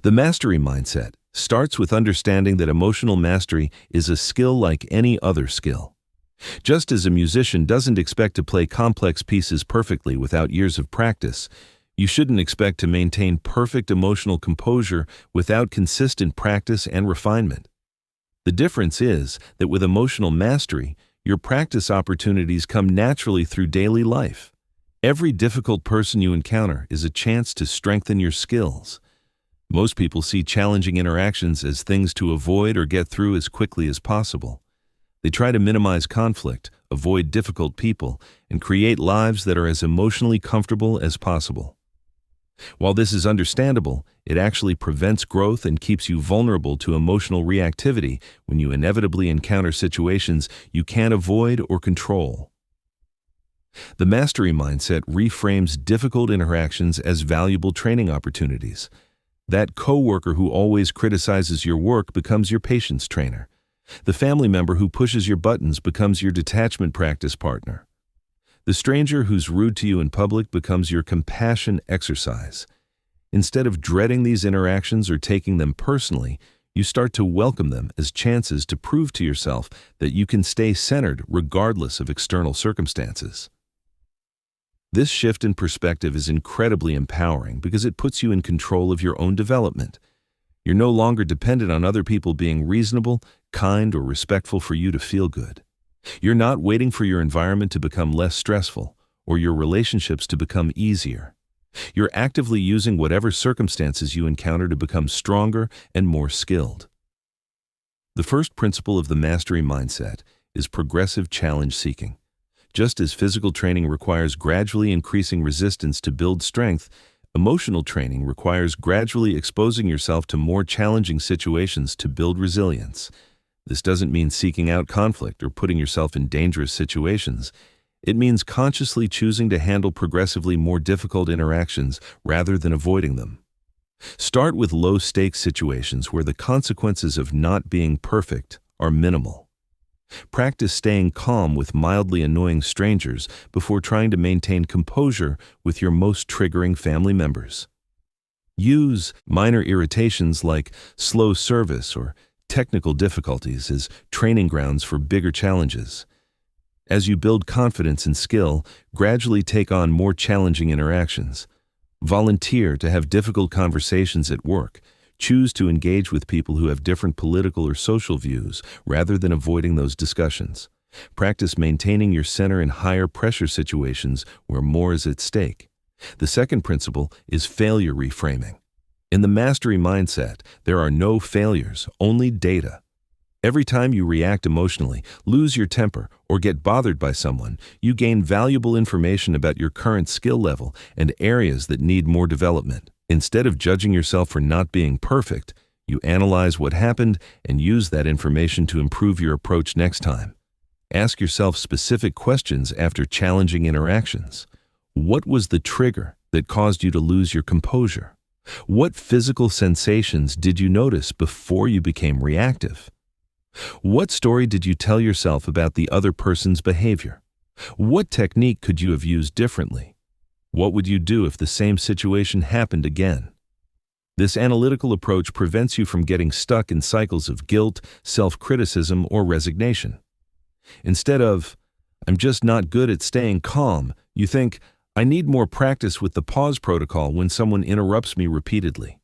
The mastery mindset starts with understanding that emotional mastery is a skill like any other skill. Just as a musician doesn't expect to play complex pieces perfectly without years of practice, you shouldn't expect to maintain perfect emotional composure without consistent practice and refinement. The difference is that with emotional mastery, your practice opportunities come naturally through daily life. Every difficult person you encounter is a chance to strengthen your skills. Most people see challenging interactions as things to avoid or get through as quickly as possible. They try to minimize conflict, avoid difficult people, and create lives that are as emotionally comfortable as possible. While this is understandable, it actually prevents growth and keeps you vulnerable to emotional reactivity when you inevitably encounter situations you can't avoid or control. The mastery mindset reframes difficult interactions as valuable training opportunities. That coworker who always criticizes your work becomes your patience trainer. The family member who pushes your buttons becomes your detachment practice partner. The stranger who's rude to you in public becomes your compassion exercise. Instead of dreading these interactions or taking them personally, you start to welcome them as chances to prove to yourself that you can stay centered regardless of external circumstances. This shift in perspective is incredibly empowering because it puts you in control of your own development. You're no longer dependent on other people being reasonable, kind, or respectful for you to feel good. You're not waiting for your environment to become less stressful or your relationships to become easier. You're actively using whatever circumstances you encounter to become stronger and more skilled. The first principle of the mastery mindset is progressive challenge seeking. Just as physical training requires gradually increasing resistance to build strength, emotional training requires gradually exposing yourself to more challenging situations to build resilience. This doesn't mean seeking out conflict or putting yourself in dangerous situations. It means consciously choosing to handle progressively more difficult interactions rather than avoiding them. Start with low-stakes situations where the consequences of not being perfect are minimal. Practice staying calm with mildly annoying strangers before trying to maintain composure with your most triggering family members. Use minor irritations like slow service or technical difficulties as training grounds for bigger challenges. As you build confidence and skill, gradually take on more challenging interactions. Volunteer to have difficult conversations at work. Choose to engage with people who have different political or social views rather than avoiding those discussions. Practice maintaining your center in higher pressure situations where more is at stake. The second principle is failure reframing. In the mastery mindset, there are no failures, only data. Every time you react emotionally, lose your temper, or get bothered by someone, you gain valuable information about your current skill level and areas that need more development. Instead of judging yourself for not being perfect, you analyze what happened and use that information to improve your approach next time. Ask yourself specific questions after challenging interactions. What was the trigger that caused you to lose your composure? What physical sensations did you notice before you became reactive? What story did you tell yourself about the other person's behavior? What technique could you have used differently? What would you do if the same situation happened again? This analytical approach prevents you from getting stuck in cycles of guilt, self-criticism, or resignation. Instead of, "I'm just not good at staying calm," you think, "I need more practice with the pause protocol when someone interrupts me repeatedly."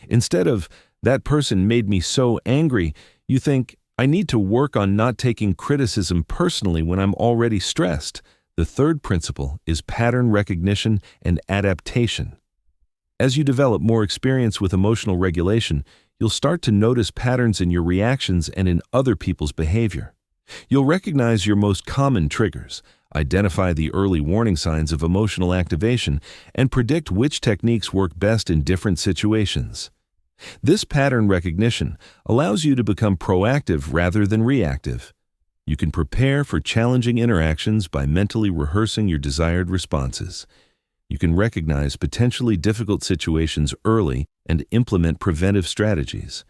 Instead of, "That person made me so angry," you think, "I need to work on not taking criticism personally when I'm already stressed." The third principle is pattern recognition and adaptation. As you develop more experience with emotional regulation, you'll start to notice patterns in your reactions and in other people's behavior. You'll recognize your most common triggers, identify the early warning signs of emotional activation, and predict which techniques work best in different situations. This pattern recognition allows you to become proactive rather than reactive. You can prepare for challenging interactions by mentally rehearsing your desired responses. You can recognize potentially difficult situations early and implement preventive strategies.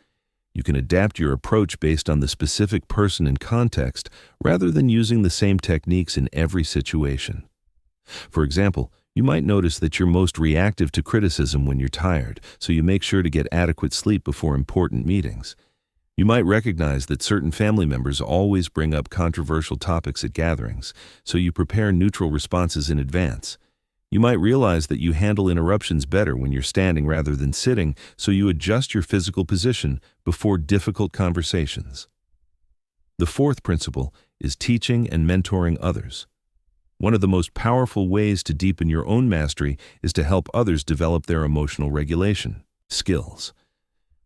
You can adapt your approach based on the specific person and context rather than using the same techniques in every situation. For example, you might notice that you're most reactive to criticism when you're tired, so you make sure to get adequate sleep before important meetings. You might recognize that certain family members always bring up controversial topics at gatherings, so you prepare neutral responses in advance. You might realize that you handle interruptions better when you're standing rather than sitting, so you adjust your physical position before difficult conversations. The fourth principle is teaching and mentoring others. One of the most powerful ways to deepen your own mastery is to help others develop their emotional regulation skills.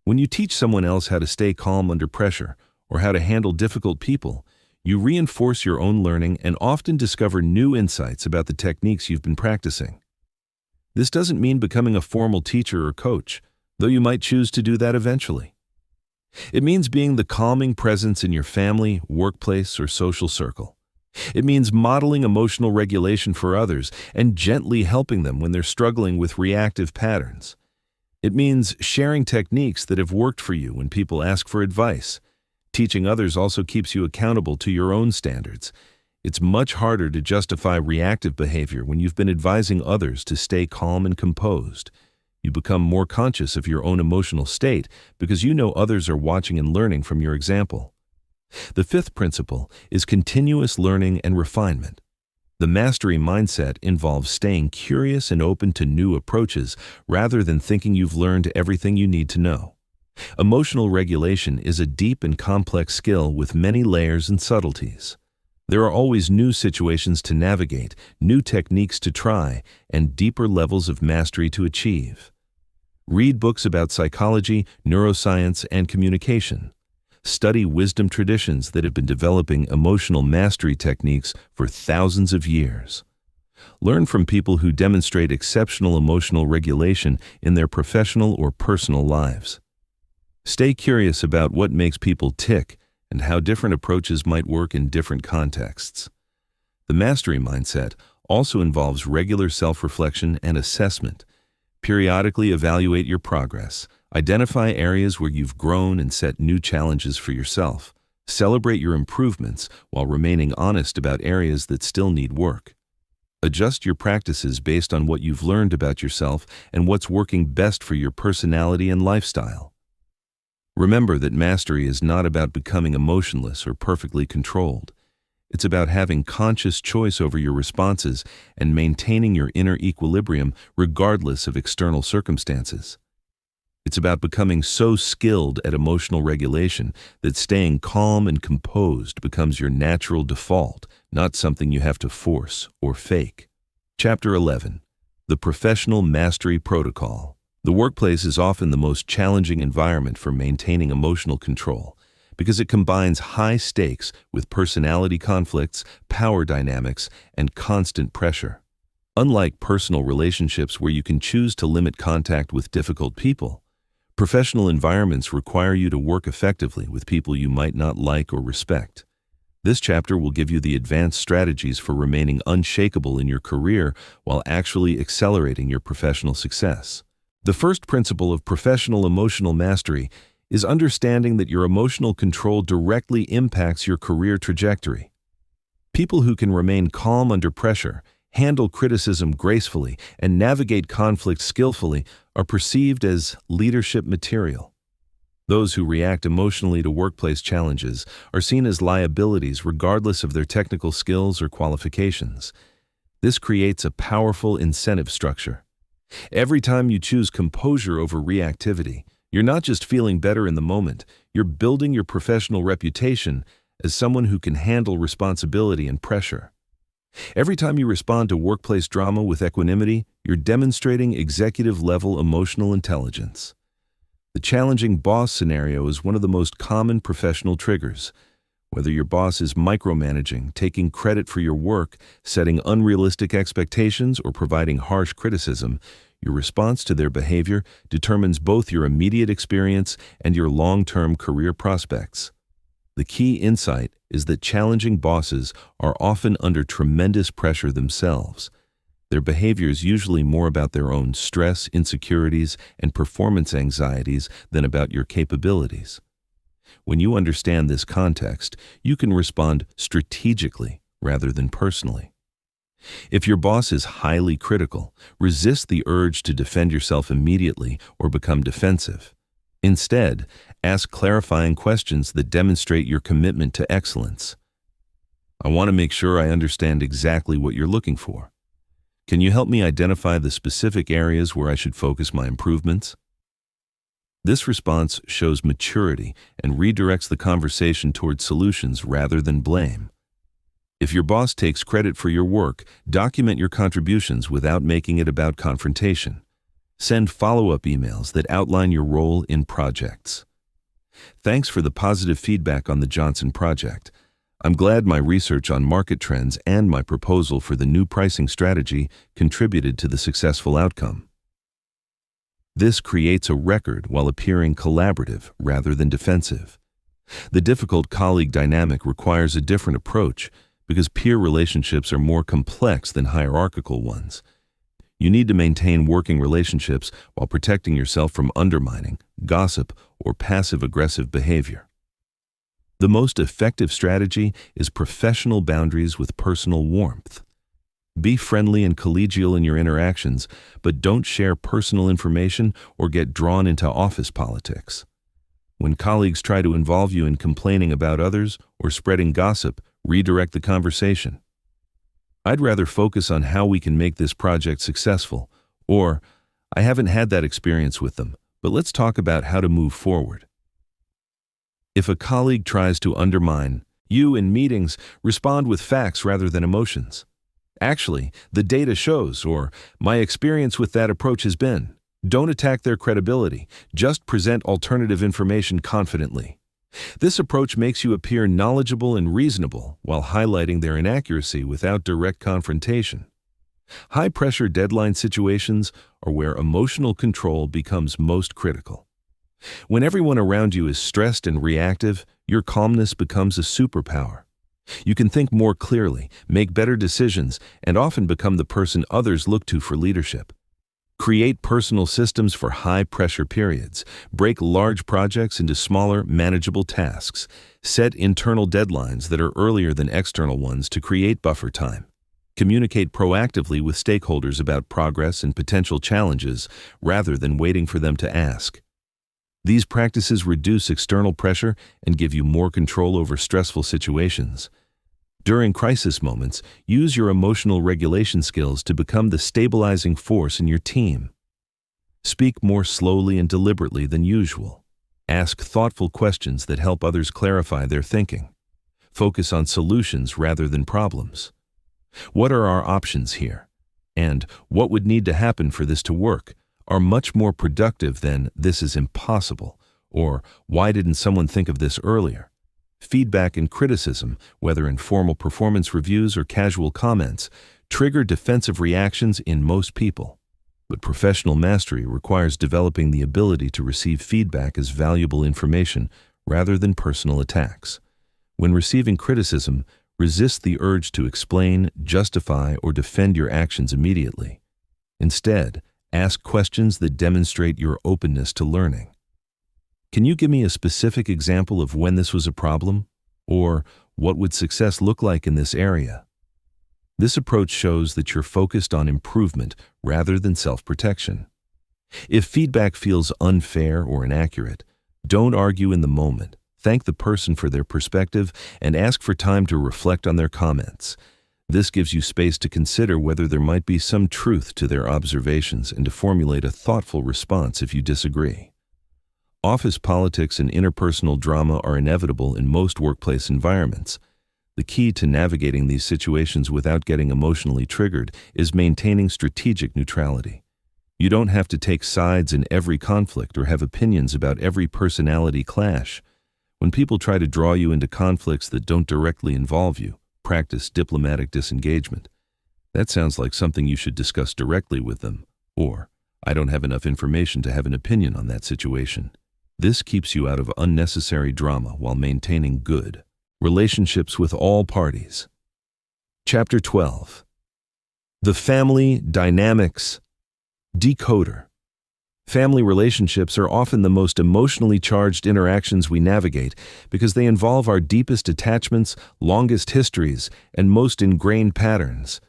When you teach someone else how to stay calm under pressure, or how to handle difficult people, you reinforce your own learning and often discover new insights about the techniques you've been practicing. This doesn't mean becoming a formal teacher or coach, though you might choose to do that eventually. It means being the calming presence in your family, workplace, or social circle. It means modeling emotional regulation for others and gently helping them when they're struggling with reactive patterns. It means sharing techniques that have worked for you when people ask for advice. Teaching others also keeps you accountable to your own standards. It's much harder to justify reactive behavior when you've been advising others to stay calm and composed. You become more conscious of your own emotional state because you know others are watching and learning from your example. The fifth principle is continuous learning and refinement. The mastery mindset involves staying curious and open to new approaches rather than thinking you've learned everything you need to know. Emotional regulation is a deep and complex skill with many layers and subtleties. There are always new situations to navigate, new techniques to try, and deeper levels of mastery to achieve. Read books about psychology, neuroscience, and communication. Study wisdom traditions that have been developing emotional mastery techniques for thousands of years. Learn from people who demonstrate exceptional emotional regulation in their professional or personal lives. Stay curious about what makes people tick and how different approaches might work in different contexts. The mastery mindset also involves regular self-reflection and assessment. Periodically evaluate your progress. Identify areas where you've grown and set new challenges for yourself. Celebrate your improvements while remaining honest about areas that still need work. Adjust your practices based on what you've learned about yourself and what's working best for your personality and lifestyle. Remember that mastery is not about becoming emotionless or perfectly controlled. It's about having conscious choice over your responses and maintaining your inner equilibrium regardless of external circumstances. It's about becoming so skilled at emotional regulation that staying calm and composed becomes your natural default, not something you have to force or fake. Chapter 11. The Professional Mastery Protocol. The workplace is often the most challenging environment for maintaining emotional control because it combines high stakes with personality conflicts, power dynamics, and constant pressure. Unlike personal relationships where you can choose to limit contact with difficult people, professional environments require you to work effectively with people you might not like or respect. This chapter will give you the advanced strategies for remaining unshakable in your career while actually accelerating your professional success. The first principle of professional emotional mastery is understanding that your emotional control directly impacts your career trajectory. People who can remain calm under pressure, handle criticism gracefully, and navigate conflict skillfully are perceived as leadership material. Those who react emotionally to workplace challenges are seen as liabilities regardless of their technical skills or qualifications. This creates a powerful incentive structure. Every time you choose composure over reactivity, you're not just feeling better in the moment, you're building your professional reputation as someone who can handle responsibility and pressure. Every time you respond to workplace drama with equanimity, you're demonstrating executive-level emotional intelligence. The challenging boss scenario is one of the most common professional triggers. Whether your boss is micromanaging, taking credit for your work, setting unrealistic expectations, or providing harsh criticism, your response to their behavior determines both your immediate experience and your long-term career prospects. The key insight is that challenging bosses are often under tremendous pressure themselves. Their behavior is usually more about their own stress, insecurities, and performance anxieties than about your capabilities. When you understand this context, you can respond strategically rather than personally. If your boss is highly critical, resist the urge to defend yourself immediately or become defensive. Instead, ask clarifying questions that demonstrate your commitment to excellence. I want to make sure I understand exactly what you're looking for. Can you help me identify the specific areas where I should focus my improvements? This response shows maturity and redirects the conversation towards solutions rather than blame. If your boss takes credit for your work, document your contributions without making it about confrontation. Send follow-up emails that outline your role in projects. Thanks for the positive feedback on the Johnson project. I'm glad my research on market trends and my proposal for the new pricing strategy contributed to the successful outcome. This creates a record while appearing collaborative rather than defensive. The difficult colleague dynamic requires a different approach because peer relationships are more complex than hierarchical ones. You need to maintain working relationships while protecting yourself from undermining, gossip, or passive-aggressive behavior. The most effective strategy is professional boundaries with personal warmth. Be friendly and collegial in your interactions, but don't share personal information or get drawn into office politics. When colleagues try to involve you in complaining about others or spreading gossip, redirect the conversation. I'd rather focus on how we can make this project successful, or I haven't had that experience with them, but let's talk about how to move forward. If a colleague tries to undermine you in meetings, respond with facts rather than emotions. Actually, the data shows, or my experience with that approach has been. Don't attack their credibility, just present alternative information confidently. This approach makes you appear knowledgeable and reasonable while highlighting their inaccuracy without direct confrontation. High-pressure deadline situations are where emotional control becomes most critical. When everyone around you is stressed and reactive, your calmness becomes a superpower. You can think more clearly, make better decisions, and often become the person others look to for leadership. Create personal systems for high-pressure periods. Break large projects into smaller, manageable tasks. Set internal deadlines that are earlier than external ones to create buffer time. Communicate proactively with stakeholders about progress and potential challenges rather than waiting for them to ask. These practices reduce external pressure and give you more control over stressful situations. During crisis moments, use your emotional regulation skills to become the stabilizing force in your team. Speak more slowly and deliberately than usual. Ask thoughtful questions that help others clarify their thinking. Focus on solutions rather than problems. What are our options here? And what would need to happen for this to work? Are much more productive than "this is impossible" or "why didn't someone think of this earlier?" Feedback and criticism, whether in formal performance reviews or casual comments, trigger defensive reactions in most people. But professional mastery requires developing the ability to receive feedback as valuable information rather than personal attacks. When receiving criticism, resist the urge to explain, justify, or defend your actions immediately. Instead, ask questions that demonstrate your openness to learning. Can you give me a specific example of when this was a problem? Or what would success look like in this area? This approach shows that you're focused on improvement rather than self-protection. If feedback feels unfair or inaccurate, don't argue in the moment. Thank the person for their perspective and ask for time to reflect on their comments. This gives you space to consider whether there might be some truth to their observations and to formulate a thoughtful response if you disagree. Office politics and interpersonal drama are inevitable in most workplace environments. The key to navigating these situations without getting emotionally triggered is maintaining strategic neutrality. You don't have to take sides in every conflict or have opinions about every personality clash. When people try to draw you into conflicts that don't directly involve you, practice diplomatic disengagement. That sounds like something you should discuss directly with them, or I don't have enough information to have an opinion on that situation. This keeps you out of unnecessary drama while maintaining good relationships with all parties. Chapter 12. The Family Dynamics Decoder. Family relationships are often the most emotionally charged interactions we navigate because they involve our deepest attachments, longest histories, and most ingrained patterns.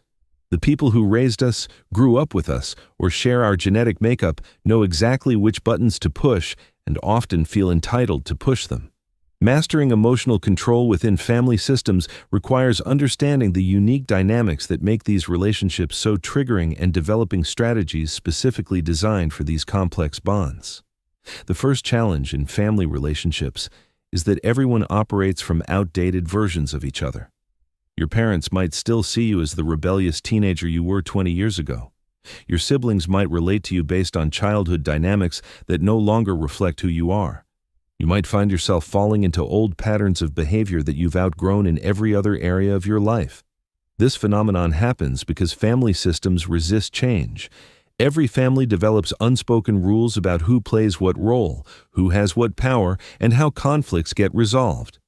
The people who raised us, grew up with us, or share our genetic makeup know exactly which buttons to push and often feel entitled to push them. Mastering emotional control within family systems requires understanding the unique dynamics that make these relationships so triggering and developing strategies specifically designed for these complex bonds. The first challenge in family relationships is that everyone operates from outdated versions of each other. Your parents might still see you as the rebellious teenager you were 20 years ago. Your siblings might relate to you based on childhood dynamics that no longer reflect who you are. You might find yourself falling into old patterns of behavior that you've outgrown in every other area of your life. This phenomenon happens because family systems resist change. Every family develops unspoken rules about who plays what role, who has what power, and how conflicts get resolved.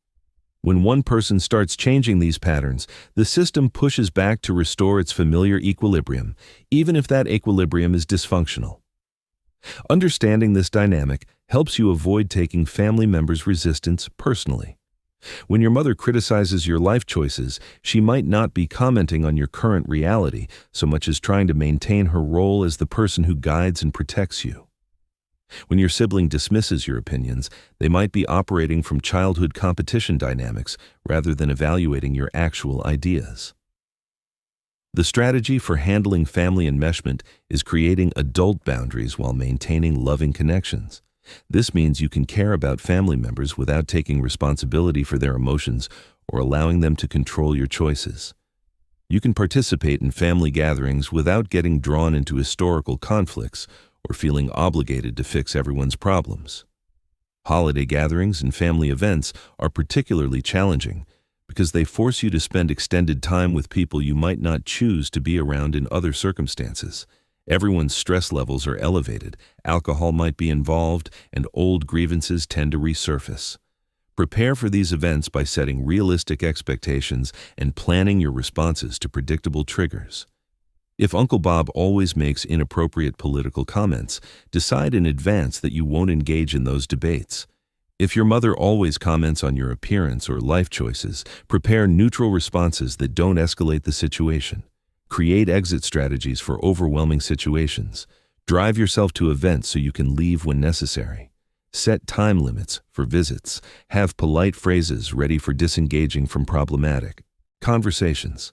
When one person starts changing these patterns, the system pushes back to restore its familiar equilibrium, even if that equilibrium is dysfunctional. Understanding this dynamic helps you avoid taking family members' resistance personally. When your mother criticizes your life choices, she might not be commenting on your current reality so much as trying to maintain her role as the person who guides and protects you. When your sibling dismisses your opinions, they might be operating from childhood competition dynamics rather than evaluating your actual ideas. The strategy for handling family enmeshment is creating adult boundaries while maintaining loving connections. This means you can care about family members without taking responsibility for their emotions or allowing them to control your choices. You can participate in family gatherings without getting drawn into historical conflicts or feeling obligated to fix everyone's problems. Holiday gatherings and family events are particularly challenging because they force you to spend extended time with people you might not choose to be around in other circumstances. Everyone's stress levels are elevated, alcohol might be involved, and old grievances tend to resurface. Prepare for these events by setting realistic expectations and planning your responses to predictable triggers. If Uncle Bob always makes inappropriate political comments, decide in advance that you won't engage in those debates. If your mother always comments on your appearance or life choices, prepare neutral responses that don't escalate the situation. Create exit strategies for overwhelming situations. Drive yourself to events so you can leave when necessary. Set time limits for visits. Have polite phrases ready for disengaging from problematic conversations.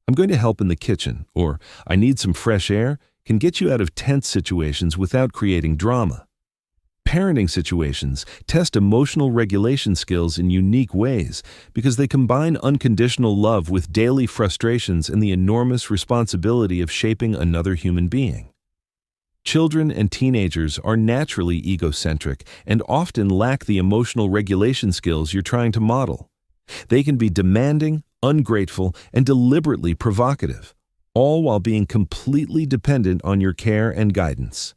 "I'm going to help in the kitchen," or "I need some fresh air," can get you out of tense situations without creating drama. Parenting situations test emotional regulation skills in unique ways because they combine unconditional love with daily frustrations and the enormous responsibility of shaping another human being. Children and teenagers are naturally egocentric and often lack the emotional regulation skills you're trying to model. They can be demanding, ungrateful, and deliberately provocative, all while being completely dependent on your care and guidance.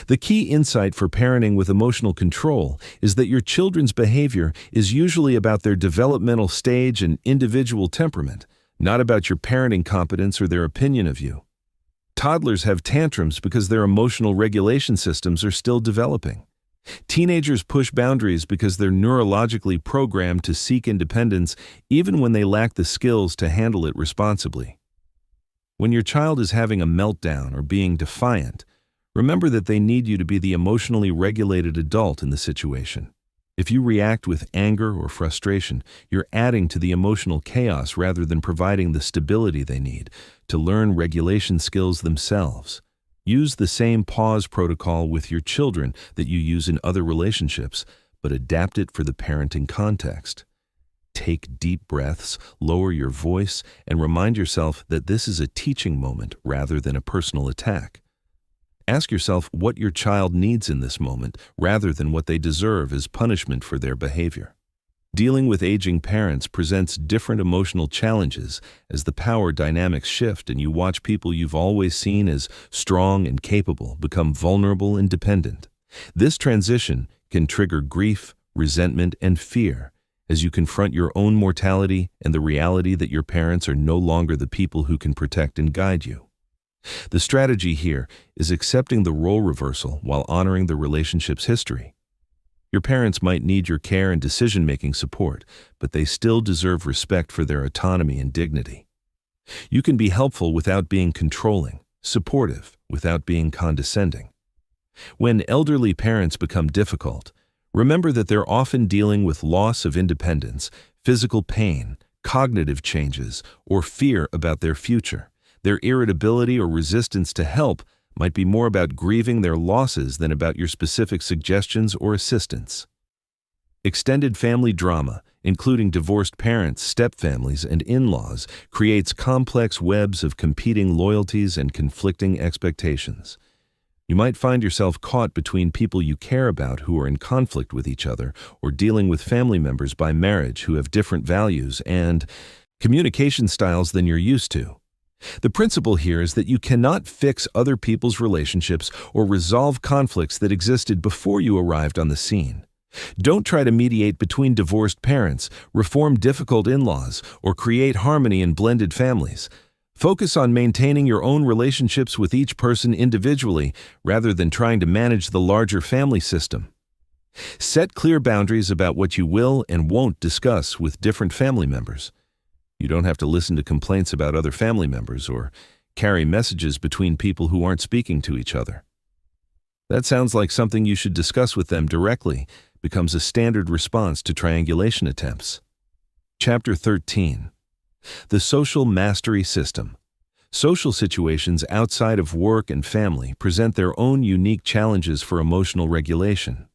The key insight for parenting with emotional control is that your children's behavior is usually about their developmental stage and individual temperament, not about your parenting competence or their opinion of you. Toddlers have tantrums because their emotional regulation systems are still developing. Teenagers push boundaries because they're neurologically programmed to seek independence even when they lack the skills to handle it responsibly. When your child is having a meltdown or being defiant, remember that they need you to be the emotionally regulated adult in the situation. If you react with anger or frustration, you're adding to the emotional chaos rather than providing the stability they need to learn regulation skills themselves. Use the same pause protocol with your children that you use in other relationships, but adapt it for the parenting context. Take deep breaths, lower your voice, and remind yourself that this is a teaching moment rather than a personal attack. Ask yourself what your child needs in this moment rather than what they deserve as punishment for their behavior. Dealing with aging parents presents different emotional challenges as the power dynamics shift and you watch people you've always seen as strong and capable become vulnerable and dependent. This transition can trigger grief, resentment, and fear as you confront your own mortality and the reality that your parents are no longer the people who can protect and guide you. The strategy here is accepting the role reversal while honoring the relationship's history. Your parents might need your care and decision-making support, but they still deserve respect for their autonomy and dignity. You can be helpful without being controlling, supportive without being condescending. When elderly parents become difficult, remember that they're often dealing with loss of independence, physical pain, cognitive changes, or fear about their future. Their irritability or resistance to help might be more about grieving their losses than about your specific suggestions or assistance. Extended family drama, including divorced parents, stepfamilies, and in-laws, creates complex webs of competing loyalties and conflicting expectations. You might find yourself caught between people you care about who are in conflict with each other, or dealing with family members by marriage who have different values and communication styles than you're used to. The principle here is that you cannot fix other people's relationships or resolve conflicts that existed before you arrived on the scene. Don't try to mediate between divorced parents, reform difficult in-laws, or create harmony in blended families. Focus on maintaining your own relationships with each person individually rather than trying to manage the larger family system. Set clear boundaries about what you will and won't discuss with different family members. You don't have to listen to complaints about other family members or carry messages between people who aren't speaking to each other. That sounds like something you should discuss with them directly, becomes a standard response to triangulation attempts. Chapter 13. The Social Mastery System. Social situations outside of work and family present their own unique challenges for emotional regulation.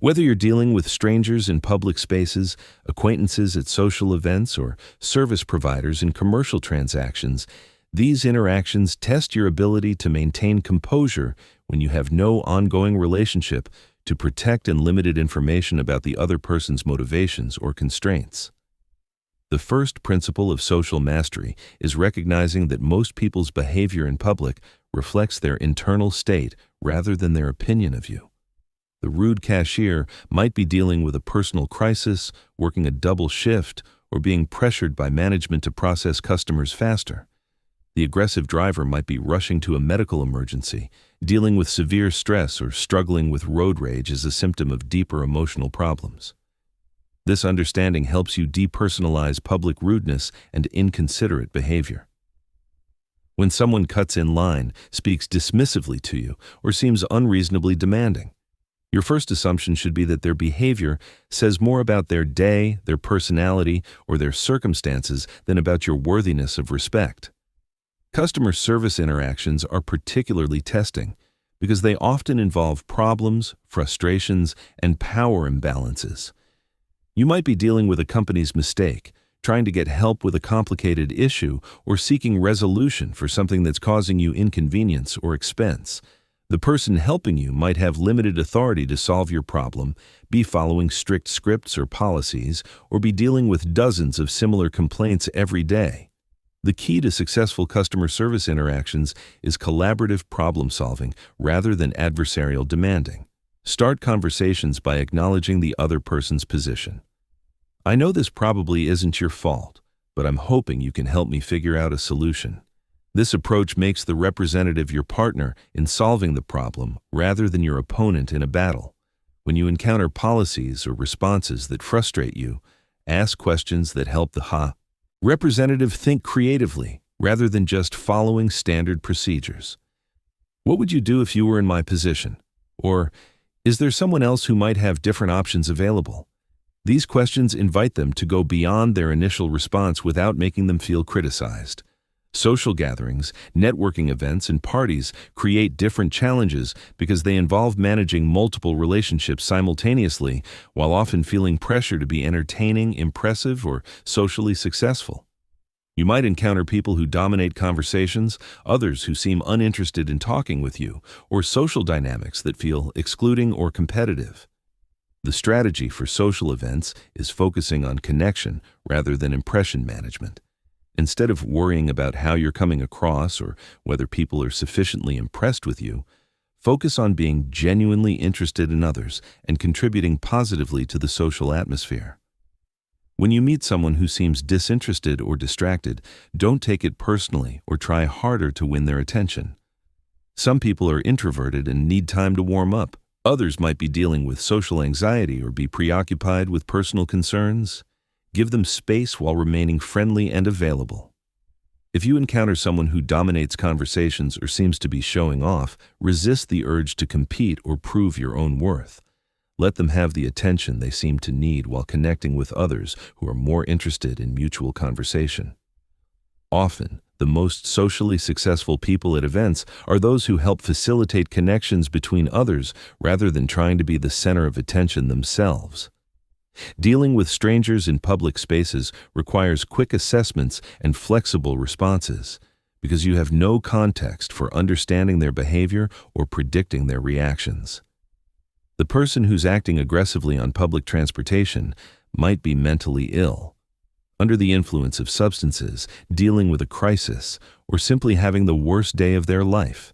Whether you're dealing with strangers in public spaces, acquaintances at social events, or service providers in commercial transactions, these interactions test your ability to maintain composure when you have no ongoing relationship to protect and limited information about the other person's motivations or constraints. The first principle of social mastery is recognizing that most people's behavior in public reflects their internal state rather than their opinion of you. The rude cashier might be dealing with a personal crisis, working a double shift, or being pressured by management to process customers faster. The aggressive driver might be rushing to a medical emergency, dealing with severe stress, or struggling with road rage as a symptom of deeper emotional problems. This understanding helps you depersonalize public rudeness and inconsiderate behavior. When someone cuts in line, speaks dismissively to you, or seems unreasonably demanding, your first assumption should be that their behavior says more about their day, their personality, or their circumstances than about your worthiness of respect. Customer service interactions are particularly testing because they often involve problems, frustrations, and power imbalances. You might be dealing with a company's mistake, trying to get help with a complicated issue, or seeking resolution for something that's causing you inconvenience or expense. The person helping you might have limited authority to solve your problem, be following strict scripts or policies, or be dealing with dozens of similar complaints every day. The key to successful customer service interactions is collaborative problem solving rather than adversarial demanding. Start conversations by acknowledging the other person's position. I know this probably isn't your fault, but I'm hoping you can help me figure out a solution. This approach makes the representative your partner in solving the problem rather than your opponent in a battle. When you encounter policies or responses that frustrate you, ask questions that help the representative think creatively rather than just following standard procedures. What would you do if you were in my position? Or, is there someone else who might have different options available? These questions invite them to go beyond their initial response without making them feel criticized. Social gatherings, networking events, and parties create different challenges because they involve managing multiple relationships simultaneously while often feeling pressure to be entertaining, impressive, or socially successful. You might encounter people who dominate conversations, others who seem uninterested in talking with you, or social dynamics that feel excluding or competitive. The strategy for social events is focusing on connection rather than impression management. Instead of worrying about how you're coming across or whether people are sufficiently impressed with you, focus on being genuinely interested in others and contributing positively to the social atmosphere. When you meet someone who seems disinterested or distracted, don't take it personally or try harder to win their attention. Some people are introverted and need time to warm up. Others might be dealing with social anxiety or be preoccupied with personal concerns. Give them space while remaining friendly and available. If you encounter someone who dominates conversations or seems to be showing off, resist the urge to compete or prove your own worth. Let them have the attention they seem to need while connecting with others who are more interested in mutual conversation. Often, the most socially successful people at events are those who help facilitate connections between others rather than trying to be the center of attention themselves. Dealing with strangers in public spaces requires quick assessments and flexible responses. because you have no context for understanding their behavior or predicting their reactions. The person who's acting aggressively on public transportation might be mentally ill, under the influence of substances, dealing with a crisis, or simply having the worst day of their life.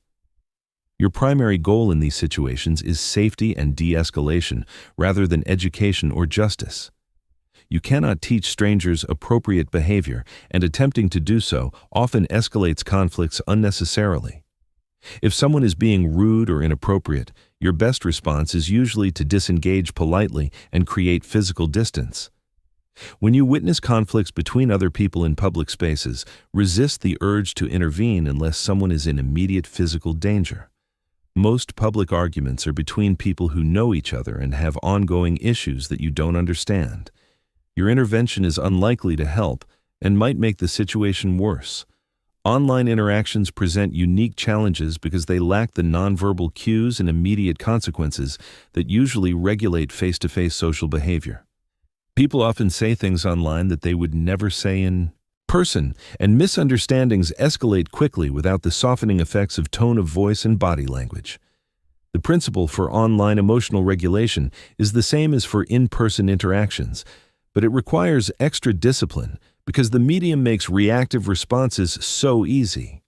Your primary goal in these situations is safety and de-escalation rather than education or justice. You cannot teach strangers appropriate behavior, and attempting to do so often escalates conflicts unnecessarily. If someone is being rude or inappropriate, your best response is usually to disengage politely and create physical distance. When you witness conflicts between other people in public spaces, resist the urge to intervene unless someone is in immediate physical danger. Most public arguments are between people who know each other and have ongoing issues that you don't understand. Your intervention is unlikely to help and might make the situation worse. Online interactions present unique challenges because they lack the nonverbal cues and immediate consequences that usually regulate face-to-face social behavior. People often say things online that they would never say in person, and misunderstandings escalate quickly without the softening effects of tone of voice and body language. The principle for online emotional regulation is the same as for in-person interactions, but it requires extra discipline because the medium makes reactive responses so easy.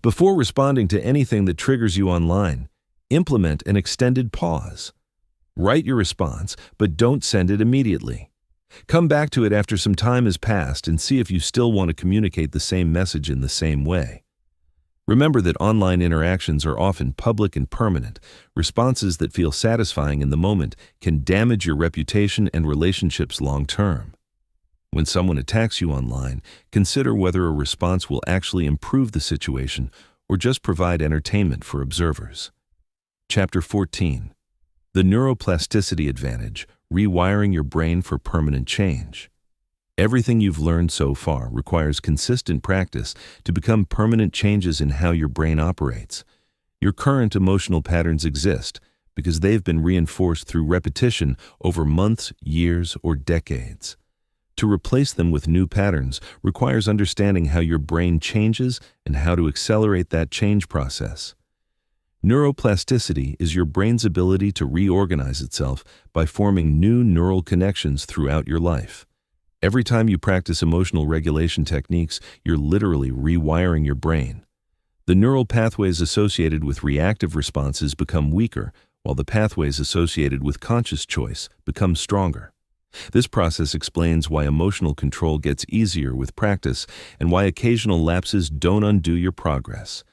Before responding to anything that triggers you online, implement an extended pause. Write your response, but don't send it immediately. Come back to it after some time has passed and see if you still want to communicate the same message in the same way. Remember that online interactions are often public and permanent. Responses that feel satisfying in the moment can damage your reputation and relationships long-term. When someone attacks you online, consider whether a response will actually improve the situation or just provide entertainment for observers. Chapter 14. The Neuroplasticity Advantage, Rewiring Your Brain for Permanent Change. Everything you've learned so far requires consistent practice to become permanent changes in how your brain operates. Your current emotional patterns exist because they've been reinforced through repetition over months, years, or decades. To replace them with new patterns requires understanding how your brain changes and how to accelerate that change process. Neuroplasticity is your brain's ability to reorganize itself by forming new neural connections throughout your life. Every time you practice emotional regulation techniques, you're literally rewiring your brain. The neural pathways associated with reactive responses become weaker, while the pathways associated with conscious choice become stronger. This process explains why emotional control gets easier with practice and why occasional lapses don't undo your progress.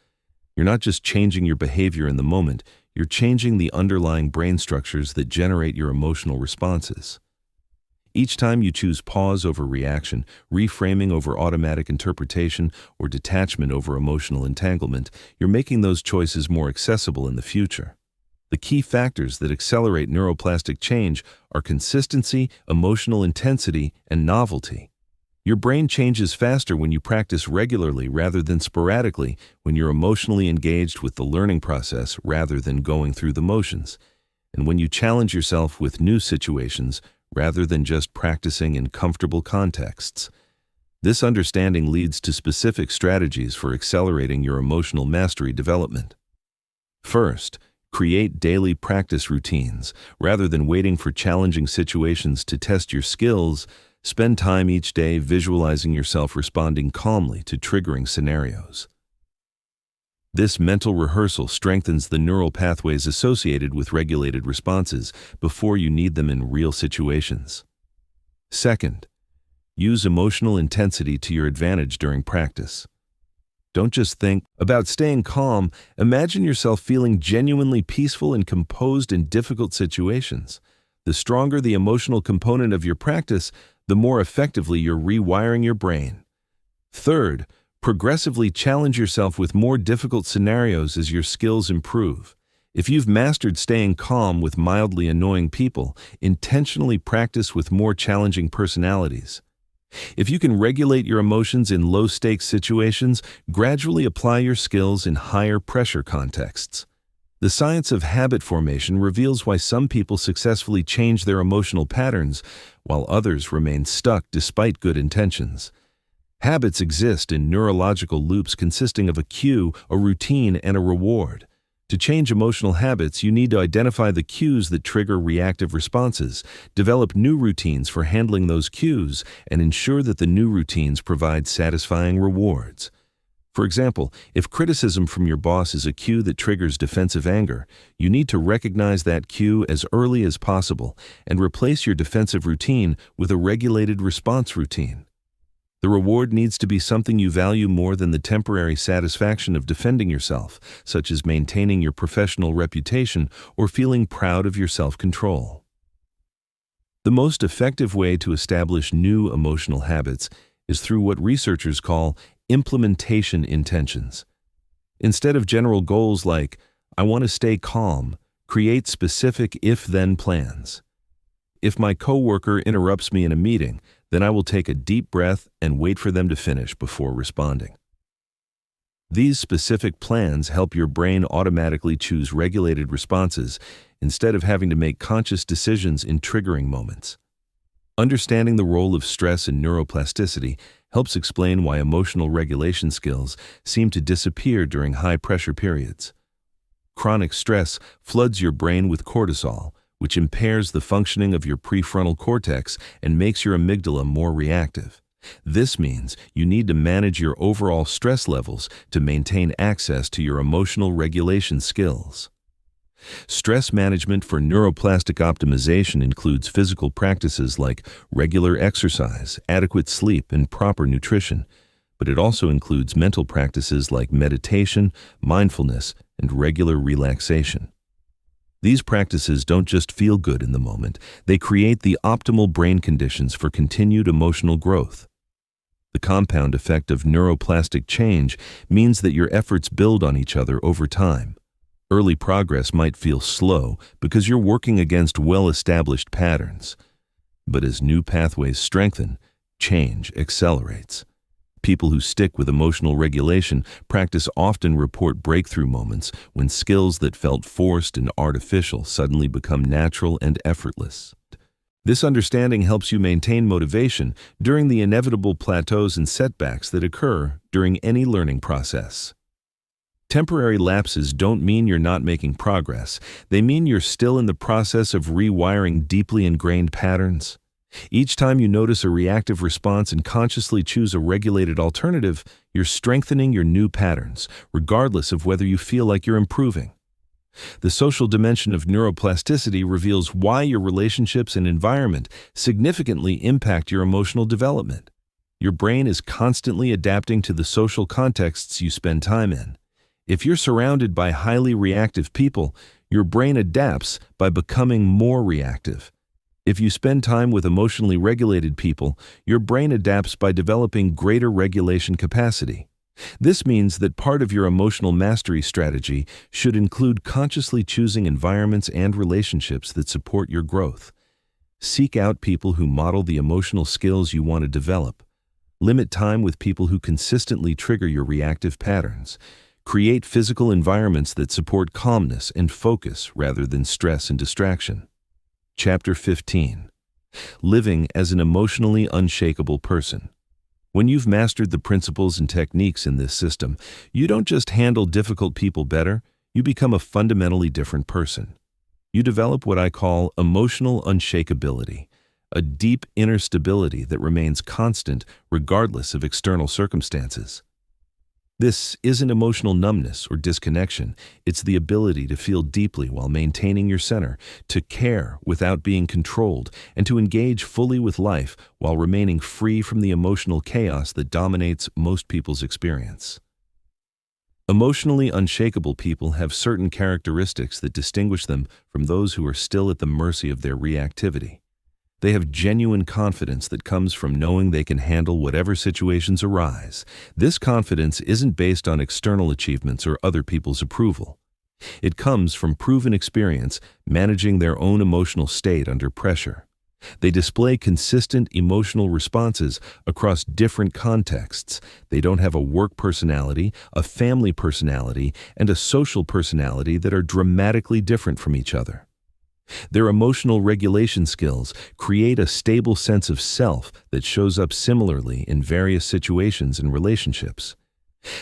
You're not just changing your behavior in the moment, you're changing the underlying brain structures that generate your emotional responses. Each time you choose pause over reaction, reframing over automatic interpretation, or detachment over emotional entanglement, you're making those choices more accessible in the future. The key factors that accelerate neuroplastic change are consistency, emotional intensity, and novelty. Your brain changes faster when you practice regularly rather than sporadically, when you're emotionally engaged with the learning process rather than going through the motions, and when you challenge yourself with new situations rather than just practicing in comfortable contexts. This understanding leads to specific strategies for accelerating your emotional mastery development. First, create daily practice routines. Rather than waiting for challenging situations to test your skills, spend time each day visualizing yourself responding calmly to triggering scenarios. This mental rehearsal strengthens the neural pathways associated with regulated responses before you need them in real situations. Second, use emotional intensity to your advantage during practice. Don't just think about staying calm. Imagine yourself feeling genuinely peaceful and composed in difficult situations. The stronger the emotional component of your practice, the more effectively you're rewiring your brain. Third, progressively challenge yourself with more difficult scenarios as your skills improve. If you've mastered staying calm with mildly annoying people, intentionally practice with more challenging personalities. If you can regulate your emotions in low-stakes situations, gradually apply your skills in higher-pressure contexts. The science of habit formation reveals why some people successfully change their emotional patterns, while others remain stuck despite good intentions. Habits exist in neurological loops consisting of a cue, a routine, and a reward. To change emotional habits, you need to identify the cues that trigger reactive responses, develop new routines for handling those cues, and ensure that the new routines provide satisfying rewards. For example, if criticism from your boss is a cue that triggers defensive anger, you need to recognize that cue as early as possible and replace your defensive routine with a regulated response routine. The reward needs to be something you value more than the temporary satisfaction of defending yourself, such as maintaining your professional reputation or feeling proud of your self-control. The most effective way to establish new emotional habits is through what researchers call implementation intentions. Instead of general goals like, I want to stay calm, create specific if-then plans. If my coworker interrupts me in a meeting, then I will take a deep breath and wait for them to finish before responding. These specific plans help your brain automatically choose regulated responses instead of having to make conscious decisions in triggering moments. Understanding the role of stress in neuroplasticity helps explain why emotional regulation skills seem to disappear during high-pressure periods. Chronic stress floods your brain with cortisol, which impairs the functioning of your prefrontal cortex and makes your amygdala more reactive. This means you need to manage your overall stress levels to maintain access to your emotional regulation skills. Stress management for neuroplastic optimization includes physical practices like regular exercise, adequate sleep, and proper nutrition, but it also includes mental practices like meditation, mindfulness, and regular relaxation. These practices don't just feel good in the moment, they create the optimal brain conditions for continued emotional growth. The compound effect of neuroplastic change means that your efforts build on each other over time. Early progress might feel slow because you're working against well-established patterns. But as new pathways strengthen, change accelerates. People who stick with emotional regulation practice often report breakthrough moments when skills that felt forced and artificial suddenly become natural and effortless. This understanding helps you maintain motivation during the inevitable plateaus and setbacks that occur during any learning process. Temporary lapses don't mean you're not making progress. They mean you're still in the process of rewiring deeply ingrained patterns. Each time you notice a reactive response and consciously choose a regulated alternative, you're strengthening your new patterns, regardless of whether you feel like you're improving. The social dimension of neuroplasticity reveals why your relationships and environment significantly impact your emotional development. Your brain is constantly adapting to the social contexts you spend time in. If you're surrounded by highly reactive people, your brain adapts by becoming more reactive. If you spend time with emotionally regulated people, your brain adapts by developing greater regulation capacity. This means that part of your emotional mastery strategy should include consciously choosing environments and relationships that support your growth. Seek out people who model the emotional skills you want to develop. Limit time with people who consistently trigger your reactive patterns. Create physical environments that support calmness and focus rather than stress and distraction. Chapter 15. Living as an emotionally unshakable person. When you've mastered the principles and techniques in this system, you don't just handle difficult people better, you become a fundamentally different person. You develop what I call emotional unshakability, a deep inner stability that remains constant regardless of external circumstances. This isn't emotional numbness or disconnection. It's the ability to feel deeply while maintaining your center, to care without being controlled, and to engage fully with life while remaining free from the emotional chaos that dominates most people's experience. Emotionally unshakable people have certain characteristics that distinguish them from those who are still at the mercy of their reactivity. They have genuine confidence that comes from knowing they can handle whatever situations arise. This confidence isn't based on external achievements or other people's approval. It comes from proven experience managing their own emotional state under pressure. They display consistent emotional responses across different contexts. They don't have a work personality, a family personality, and a social personality that are dramatically different from each other. Their emotional regulation skills create a stable sense of self that shows up similarly in various situations and relationships.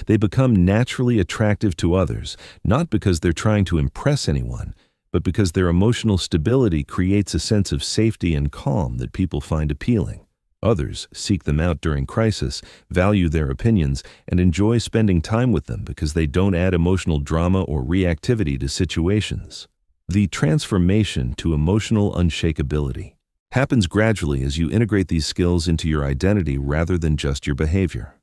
They become naturally attractive to others, not because they're trying to impress anyone, but because their emotional stability creates a sense of safety and calm that people find appealing. Others seek them out during crisis, value their opinions, and enjoy spending time with them because they don't add emotional drama or reactivity to situations. The transformation to emotional unshakability happens gradually as you integrate these skills into your identity rather than just your behavior.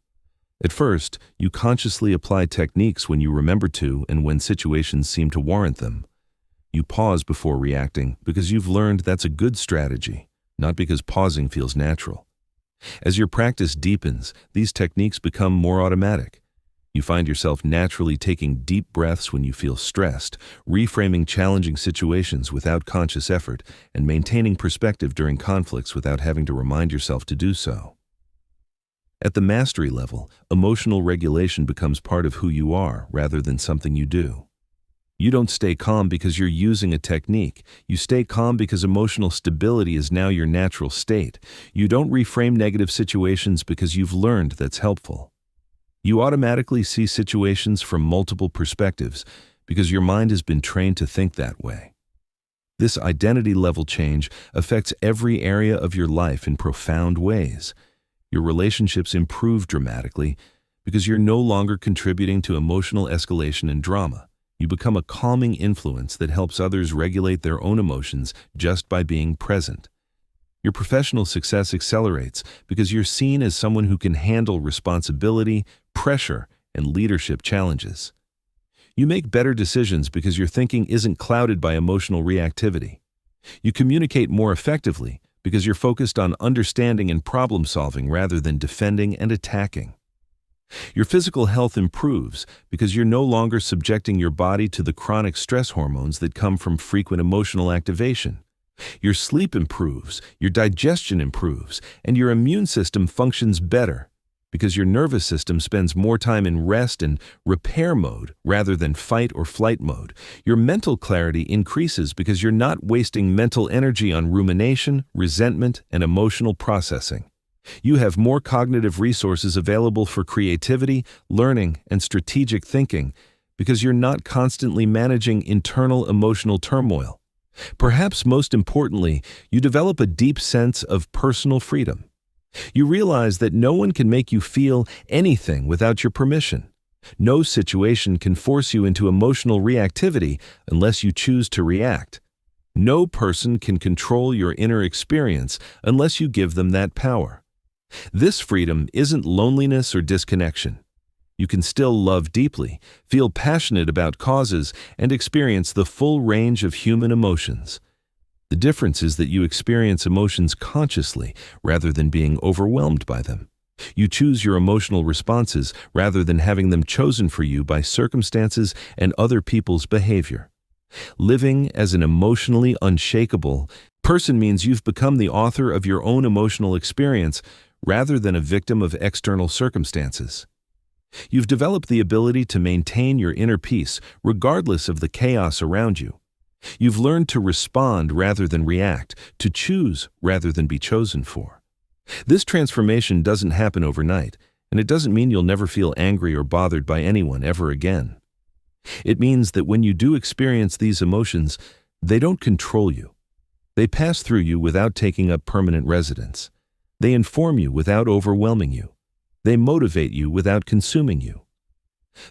At first, you consciously apply techniques when you remember to and when situations seem to warrant them. You pause before reacting because you've learned that's a good strategy, not because pausing feels natural. As your practice deepens, these techniques become more automatic. You find yourself naturally taking deep breaths when you feel stressed, reframing challenging situations without conscious effort, and maintaining perspective during conflicts without having to remind yourself to do so. At the mastery level, emotional regulation becomes part of who you are rather than something you do. You don't stay calm because you're using a technique. You stay calm because emotional stability is now your natural state. You don't reframe negative situations because you've learned that's helpful. You automatically see situations from multiple perspectives because your mind has been trained to think that way. This identity level change affects every area of your life in profound ways. Your relationships improve dramatically because you're no longer contributing to emotional escalation and drama. You become a calming influence that helps others regulate their own emotions just by being present. Your professional success accelerates because you're seen as someone who can handle responsibility, pressure, and leadership challenges. You make better decisions because your thinking isn't clouded by emotional reactivity. You communicate more effectively because you're focused on understanding and problem solving rather than defending and attacking. Your physical health improves because you're no longer subjecting your body to the chronic stress hormones that come from frequent emotional activation. Your sleep improves, your digestion improves, and your immune system functions better because your nervous system spends more time in rest and repair mode rather than fight or flight mode. Your mental clarity increases because you're not wasting mental energy on rumination, resentment, and emotional processing. You have more cognitive resources available for creativity, learning, and strategic thinking because you're not constantly managing internal emotional turmoil. Perhaps most importantly, you develop a deep sense of personal freedom. You realize that no one can make you feel anything without your permission. No situation can force you into emotional reactivity unless you choose to react. No person can control your inner experience unless you give them that power. This freedom isn't loneliness or disconnection. You can still love deeply, feel passionate about causes, and experience the full range of human emotions. The difference is that you experience emotions consciously rather than being overwhelmed by them. You choose your emotional responses rather than having them chosen for you by circumstances and other people's behavior. Living as an emotionally unshakable person means you've become the author of your own emotional experience rather than a victim of external circumstances. You've developed the ability to maintain your inner peace regardless of the chaos around you. You've learned to respond rather than react, to choose rather than be chosen for. This transformation doesn't happen overnight, and it doesn't mean you'll never feel angry or bothered by anyone ever again. It means that when you do experience these emotions, they don't control you. They pass through you without taking up permanent residence. They inform you without overwhelming you. They motivate you without consuming you.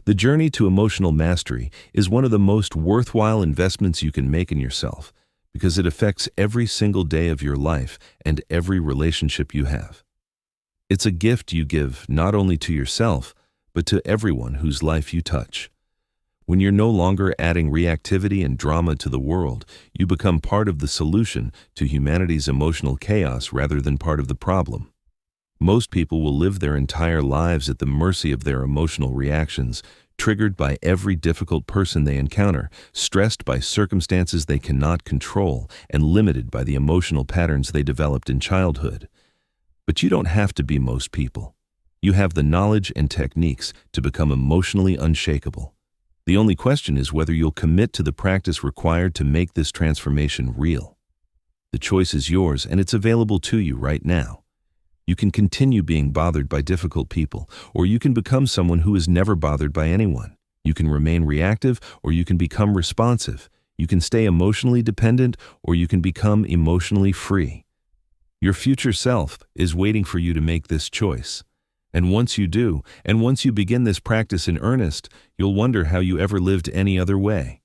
The journey to emotional mastery is one of the most worthwhile investments you can make in yourself because it affects every single day of your life and every relationship you have. It's a gift you give not only to yourself, but to everyone whose life you touch. When you're no longer adding reactivity and drama to the world, you become part of the solution to humanity's emotional chaos rather than part of the problem. Most people will live their entire lives at the mercy of their emotional reactions, triggered by every difficult person they encounter, stressed by circumstances they cannot control, and limited by the emotional patterns they developed in childhood. But you don't have to be most people. You have the knowledge and techniques to become emotionally unshakable. The only question is whether you'll commit to the practice required to make this transformation real. The choice is yours, and it's available to you right now. You can continue being bothered by difficult people, or you can become someone who is never bothered by anyone. You can remain reactive, or you can become responsive. You can stay emotionally dependent, or you can become emotionally free. Your future self is waiting for you to make this choice. And once you do, and once you begin this practice in earnest, you'll wonder how you ever lived any other way.